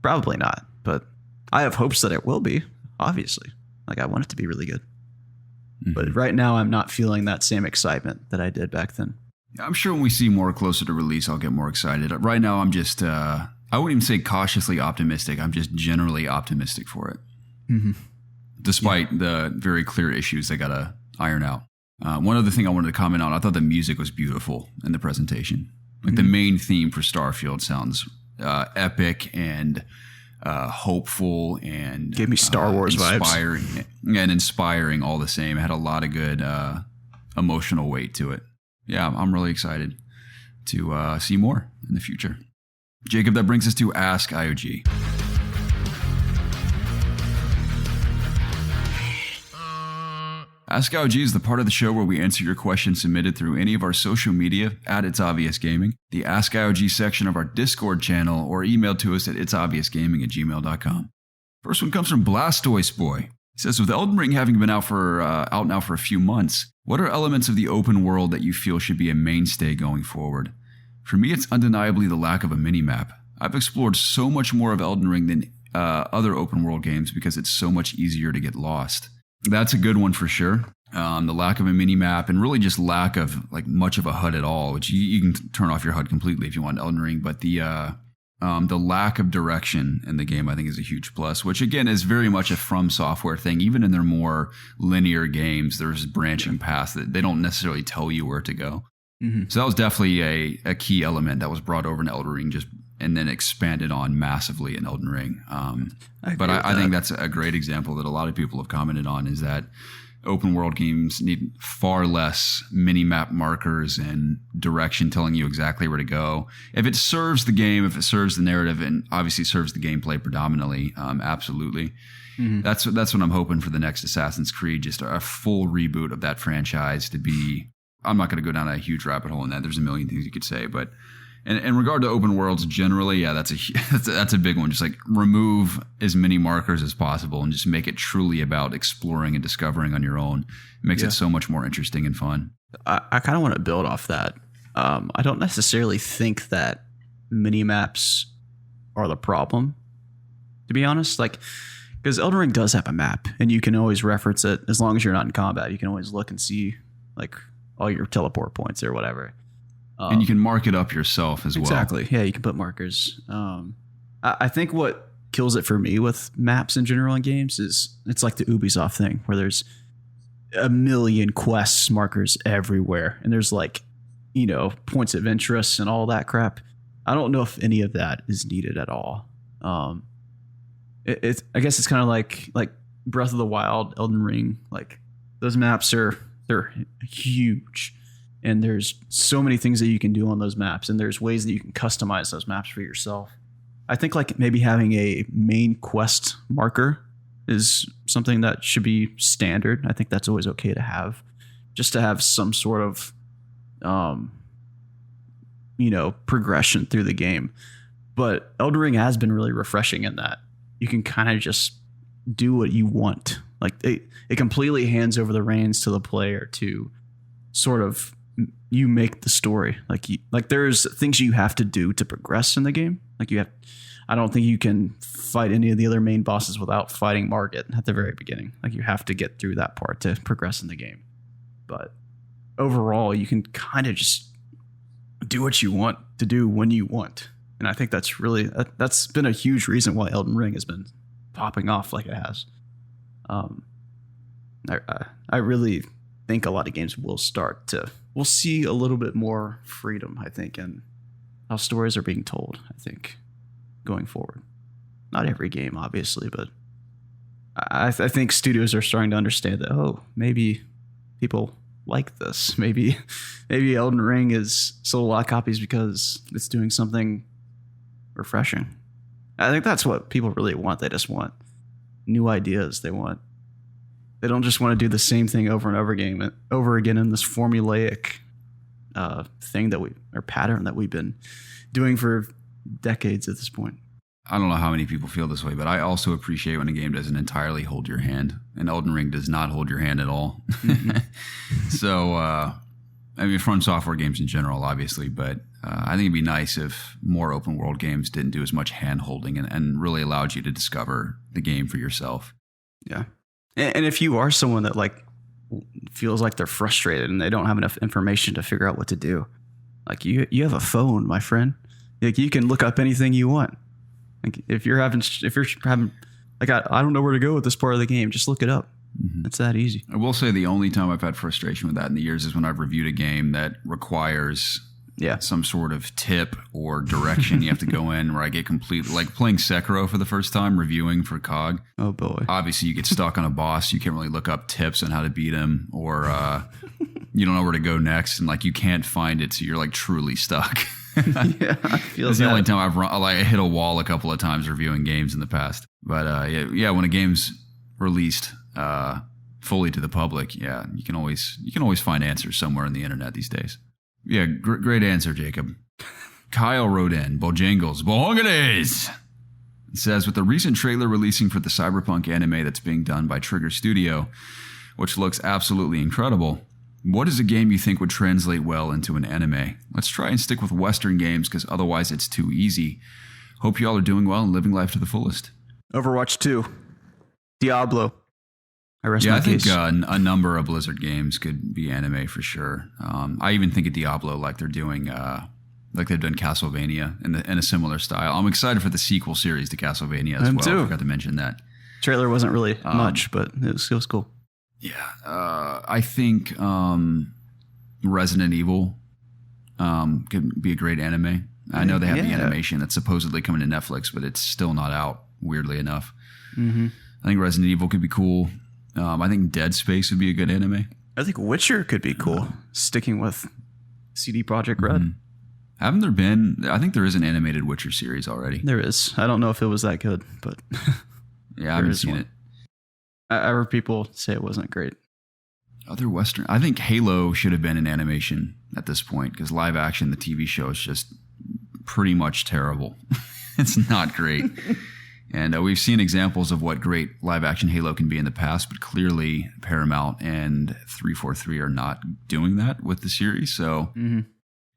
probably not, but I have hopes that it will be. Obviously, I want it to be really good. But right now, I'm not feeling that same excitement that I did back then. I'm sure when we see more closer to release, I'll get more excited. Right now, I'm just, I wouldn't even say cautiously optimistic. I'm just generally optimistic for it. Mm-hmm. Despite the very clear issues they got to iron out. One other thing I wanted to comment on, I thought the music was beautiful in the presentation. Like the main theme for Starfield sounds epic and hopeful and gave me Star Wars vibes. And inspiring all the same. It had a lot of good emotional weight to it. Yeah, I'm really excited to see more in the future. Jacob, that brings us to AskIOG. AskIOG is the part of the show where we answer your questions submitted through any of our social media at ItsObviousGaming, the AskIOG section of our Discord channel, or email to us at ItsObviousGaming@gmail.com. First one comes from Blastoise Boy. He says, with Elden Ring having been out now for a few months, what are elements of the open world that you feel should be a mainstay going forward? For me, it's undeniably the lack of a minimap. I've explored so much more of Elden Ring than other open world games because it's so much easier to get lost. That's a good one for sure. The lack of a mini map and really just lack of like much of a HUD at all, which you can turn off your HUD completely if you want Elden Ring. But the lack of direction in the game, I think, is a huge plus, which again is very much a From Software thing. Even in their more linear games, there's branching paths that they don't necessarily tell you where to go. Mm-hmm. So that was definitely a key element that was brought over in Elden Ring, and then expanded on massively in Elden Ring. I think that's a great example that a lot of people have commented on, is that open world games need far less mini-map markers and direction telling you exactly where to go. If it serves the game, if it serves the narrative, and obviously serves the gameplay predominantly, absolutely. Mm-hmm. That's what I'm hoping for the next Assassin's Creed, just a full reboot of that franchise to be. I'm not going to go down a huge rabbit hole in that. There's a million things you could say, but in regard to open worlds generally, yeah, that's a big one. Just like remove as many markers as possible and just make it truly about exploring and discovering on your own. It makes it so much more interesting and fun. I kind of want to build off that. I don't necessarily think that mini maps are the problem, to be honest. Like, because Elden Ring does have a map, and you can always reference it as long as you're not in combat. You can always look and see like all your teleport points or whatever. And you can mark it up yourself as well. Exactly. Yeah, you can put markers. I think what kills it for me with maps in general in games is it's like the Ubisoft thing where there's a million quests markers everywhere. And there's like, points of interest and all that crap. I don't know if any of that is needed at all. I guess it's kind of like Breath of the Wild, Elden Ring. Like those maps they're huge. And there's so many things that you can do on those maps, and there's ways that you can customize those maps for yourself. I think like maybe having a main quest marker is something that should be standard. I think that's always okay to have, just to have some sort of, progression through the game. But Elden Ring has been really refreshing in that you can kind of just do what you want. Like it completely hands over the reins to the player to sort of. You make the story. Like there's things you have to do to progress in the game. I don't think you can fight any of the other main bosses without fighting Margit at the very beginning. Like you have to get through that part to progress in the game. But overall, you can kind of just do what you want to do when you want. And I think that's been a huge reason why Elden Ring has been popping off like it has. I really think a lot of games we'll see a little bit more freedom, I think, in how stories are being told, I think, going forward. Not every game, obviously, but I think studios are starting to understand that, maybe people like this. Maybe Elden Ring is sold a lot of copies because it's doing something refreshing. I think that's what people really want. They just want new ideas. They don't just want to do the same thing over and over again in this formulaic pattern that we've been doing for decades at this point. I don't know how many people feel this way, but I also appreciate when a game doesn't entirely hold your hand. And Elden Ring does not hold your hand at all. Mm-hmm. So, From Software games in general, obviously, but I think it'd be nice if more open world games didn't do as much hand holding and really allowed you to discover the game for yourself. Yeah. And if you are someone that feels like they're frustrated and they don't have enough information to figure out what to do. Like you have a phone, my friend. Like you can look up anything you want. Like if you're having like I don't know where to go with this part of the game, just look it up. Mm-hmm. It's that easy. I will say the only time I've had frustration with that in the years is when I've reviewed a game that requires some sort of tip or direction you have to go in, where I get completely, like playing Sekiro for the first time, reviewing for COG. Oh boy. Obviously you get stuck on a boss. You can't really look up tips on how to beat him, or you don't know where to go next, and like you can't find it. So you're like truly stuck. Yeah, I feel It's the only time I hit a wall a couple of times reviewing games in the past. But when a game's released fully to the public, you can always find answers somewhere on the internet these days. Yeah, great answer, Jacob. Kyle wrote in, Bojangles, Bohonganes! It says, with the recent trailer releasing for the Cyberpunk anime that's being done by Trigger Studio, which looks absolutely incredible, what is a game you think would translate well into an anime? Let's try and stick with Western games, because otherwise it's too easy. Hope you all are doing well and living life to the fullest. Overwatch 2. Diablo. I think a number of Blizzard games could be anime for sure. I even think of Diablo like they're doing, like they've done Castlevania in a similar style. I'm excited for the sequel series to Castlevania as well. Too. I forgot to mention that. Trailer wasn't really much, but it was cool. Yeah, I think Resident Evil could be a great anime. I know they have the animation that's supposedly coming to Netflix, but it's still not out, weirdly enough. Mm-hmm. I think Resident Evil could be cool. I think Dead Space would be a good anime. I think Witcher could be cool, sticking with CD Projekt Red. Mm-hmm. Haven't there been... I think there is an animated Witcher series already. There is. I don't know if it was that good, but... Yeah, I haven't seen it. I heard people say it wasn't great. Other Western... I think Halo should have been an animation at this point, because live action, the TV show, is just pretty much terrible. It's not great. And we've seen examples of what great live-action Halo can be in the past, but clearly Paramount and 343 are not doing that with the series. So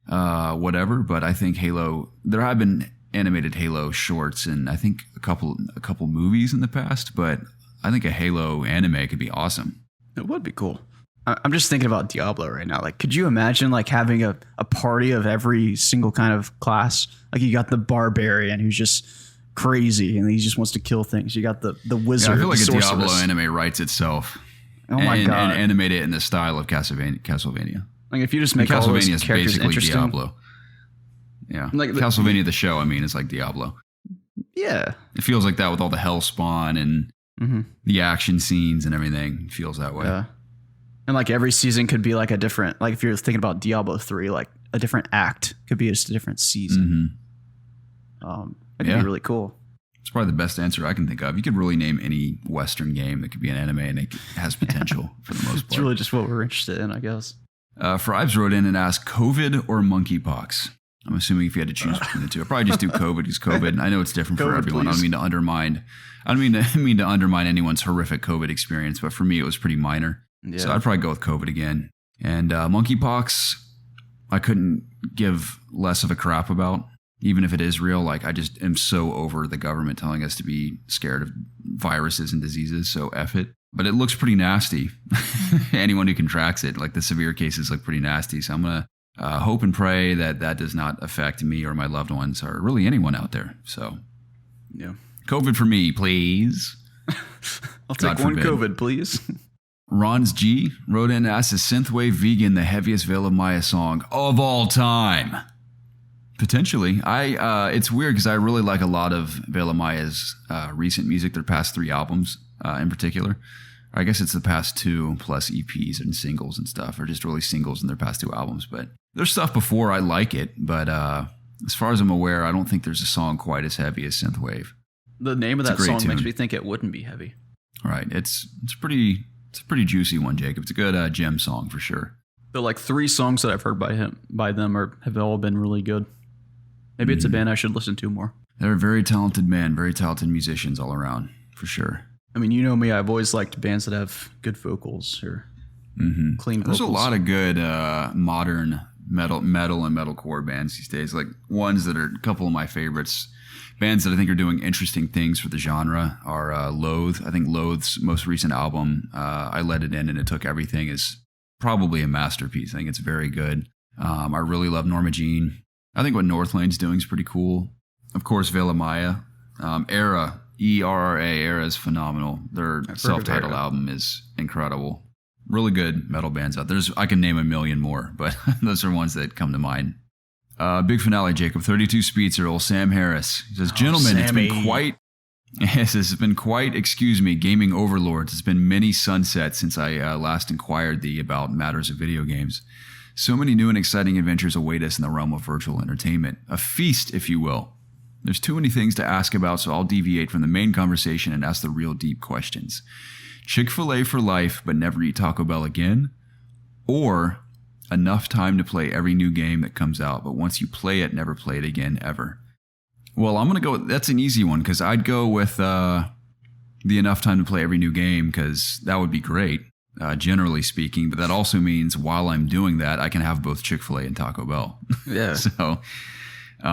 whatever. But I think Halo, there have been animated Halo shorts and I think a couple movies in the past, but I think a Halo anime could be awesome. It would be cool. I'm just thinking about Diablo right now. Like, could you imagine like having a party of every single kind of class? Like you got the barbarian who's just crazy and he just wants to kill things. You got the wizard. Yeah, I feel like a Diablo anime writes itself. Oh my god! And animate it in the style of Castlevania. Like if you just make all those Castlevania is characters basically interesting. Diablo. Yeah, like Castlevania the show. I mean, is like Diablo. Yeah, it feels like that with all the Hellspawn and the action scenes and everything. It feels that way. Yeah, and like every season could be like a different. Like if you're thinking about Diablo 3, like a different act could be just a different season. That could be really cool. It's probably the best answer I can think of. You could really name any Western game that could be an anime and it has potential for the most part. It's really just what we're interested in, I guess. Fribes wrote in and asked, COVID or monkeypox? I'm assuming if you had to choose between the two, I'd probably just do COVID because COVID. I know it's different for everyone. Please. I don't mean to undermine anyone's horrific COVID experience, but for me, it was pretty minor. Yeah. So I'd probably go with COVID again. And monkeypox, I couldn't give less of a crap about. Even if it is real, like I just am so over the government telling us to be scared of viruses and diseases, so F it. But it looks pretty nasty. Anyone who contracts it, like the severe cases look pretty nasty. So I'm going to hope and pray that that does not affect me or my loved ones or really anyone out there. So yeah, COVID for me, please. I'll take one COVID, please. Ron's G wrote in and asked, is Synthwave Vegan the heaviest Veil of Maya song of all time? Potentially. It's weird because I really like a lot of Veil of Maya's recent music, their past 3 albums in particular. I guess it's the past 2 plus EPs and singles and stuff, or just really singles in their past 2 albums. But there's stuff before I like it, but as far as I'm aware, I don't think there's a song quite as heavy as Synthwave. The name of that song makes me think it wouldn't be heavy. Right. It's a pretty juicy one, Jacob. It's a good gem song for sure. The like 3 songs that I've heard by them have all been really good. Maybe it's a band I should listen to more. They're a very talented band, very talented musicians all around, for sure. I mean, you know me, I've always liked bands that have good vocals or clean vocals. There's a lot of good modern metal and metalcore bands these days. Like ones that are a couple of my favorites. bands that I think are doing interesting things for the genre are Loathe. I think Loathe's most recent album, I Let It In and It Took Everything, is probably a masterpiece. I think it's very good. I really love Norma Jean. I think what Northlane's doing is pretty cool. Of course, Vela Maya. Era, ERRA, Era is phenomenal. Their self-titled album is incredible. Really good metal bands out there. I can name a million more, but those are ones that come to mind. Big finale, Jacob. 32 Speedster, old Sam Harris. He says, gentlemen, Sammy. it's been quite, gaming overlords. It's been many sunsets since I last inquired thee about matters of video games. So many new and exciting adventures await us in the realm of virtual entertainment. A feast, if you will. There's too many things to ask about, so I'll deviate from the main conversation and ask the real deep questions. Chick-fil-A for life, but never eat Taco Bell again? Or enough time to play every new game that comes out, but once you play it, never play it again, ever? Well, I'm going to go, that's an easy one, because I'd go with the enough time to play every new game, because that would be great, generally speaking, but that also means while I'm doing that, I can have both Chick-fil-A and Taco Bell. Yeah. So...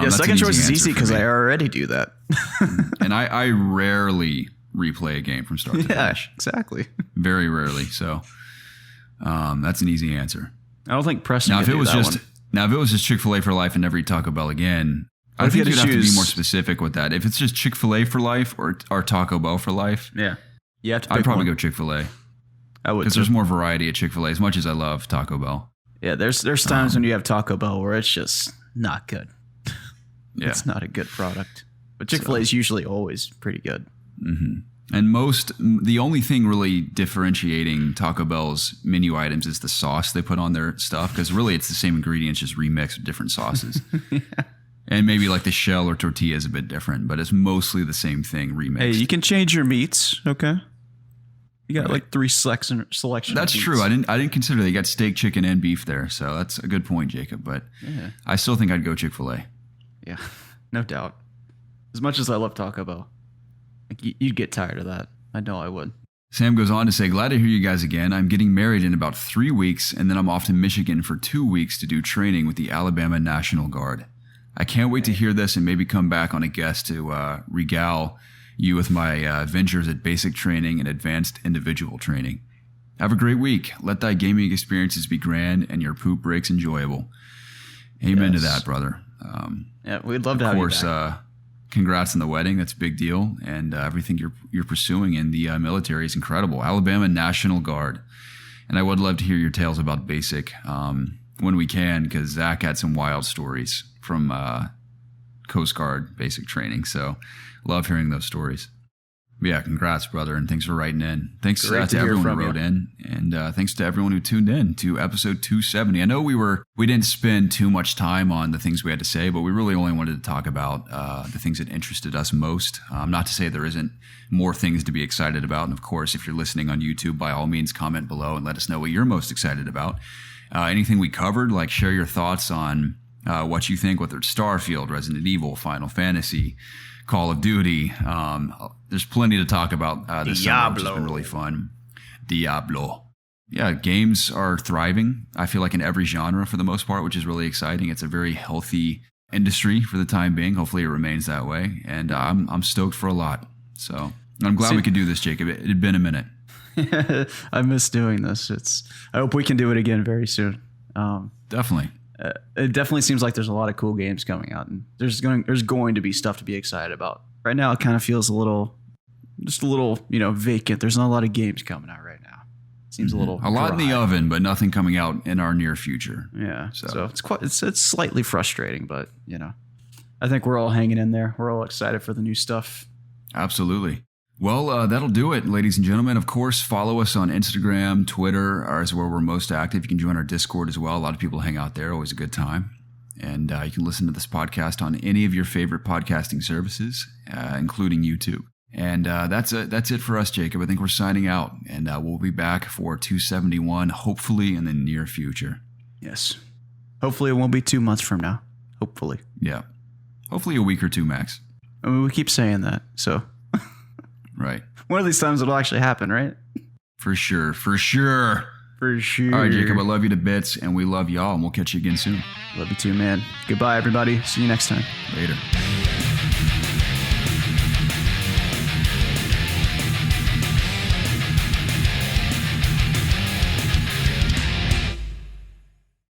second choice is easy because I already do that. And I rarely replay a game from start to finish. Yeah, exactly. Very rarely. So that's an easy answer. I don't think Preston Now, if could it do was that just one. now if it was just Chick-fil-A for life and never eat Taco Bell again, I think you'd have to be more specific with that. If it's just Chick-fil-A for life or Taco Bell for life, Yeah. You have to pick I'd probably one. go Chick-fil-A I would. because too. there's more variety at Chick-fil-A. As much as I love Taco Bell, Yeah, there's times when you have Taco Bell where it's just not good. yeah. It's not a good product. But Chick-fil-A is usually always pretty good. Mm-hmm. And the only thing really differentiating Taco Bell's menu items is the sauce they put on their stuff, because really it's the same ingredients, just remixed with different sauces. Yeah. And maybe like the shell or tortilla is a bit different, but it's mostly the same thing remixed. Hey, you can change your meats, okay? You got like 3 selection. That's true. I didn't consider that. You got steak, chicken, and beef there, so that's a good point, Jacob. But Yeah. I still think I'd go Chick-fil-A. Yeah, no doubt. As much as I love Taco Bell, like, you'd get tired of that. I know I would. Sam goes on to say, glad to hear you guys again. I'm getting married in about 3 weeks, and then I'm off to Michigan for 2 weeks to do training with the Alabama National Guard. I can't wait to hear this and maybe come back on a guest to regale you with my adventures at basic training and advanced individual training. Have a great week. Let thy gaming experiences be grand and your poop breaks enjoyable. Amen to that, brother. Yeah, we'd love to have you back. Of course, congrats on the wedding. That's a big deal. And everything you're pursuing in the military is incredible. Alabama National Guard. And I would love to hear your tales about basic when we can, because Zach had some wild stories from Coast Guard basic training. So love hearing those stories. But yeah, congrats, brother, and thanks for writing in. Thanks to everyone who wrote in, and thanks to everyone who tuned in to episode 270. I know we didn't spend too much time on the things we had to say, but we really only wanted to talk about the things that interested us most. Not to say there isn't more things to be excited about, and of course, if you're listening on YouTube, by all means, comment below and let us know what you're most excited about. Anything we covered, like share your thoughts on what you think, whether it's Starfield, Resident Evil, Final Fantasy, Call of Duty. There's plenty to talk about this summer, which has been really fun. Diablo. Yeah, games are thriving, I feel like, in every genre for the most part, which is really exciting. It's a very healthy industry for the time being. Hopefully it remains that way. And I'm stoked for a lot. So I'm glad we could do this, Jacob. It had been a minute. I miss doing this. I hope we can do it again very soon. Definitely. It definitely seems like there's a lot of cool games coming out, and there's going to be stuff to be excited about. Right now, it kind of feels a little vacant. There's not a lot of games coming out right now. Seems a little lot in the dry. oven, but nothing coming out in our near future. Yeah, so it's slightly frustrating, but I think we're all hanging in there. We're all excited for the new stuff. Absolutely. Well, that'll do it, ladies and gentlemen. Of course, follow us on Instagram, Twitter, is where we're most active. You can join our Discord as well. A lot of people hang out there. Always a good time. And you can listen to this podcast on any of your favorite podcasting services, including YouTube. And that's it for us, Jacob. I think we're signing out, and we'll be back for 271, hopefully in the near future. Yes. Hopefully it won't be 2 months from now. Hopefully. Yeah. Hopefully a week or two max. I mean, we keep saying that, so... Right. One of these times it'll actually happen, right? For sure. For sure. All right, Jacob, I love you to bits, and we love y'all, and we'll catch you again soon. Love you too, man. Goodbye, everybody. See you next time. Later.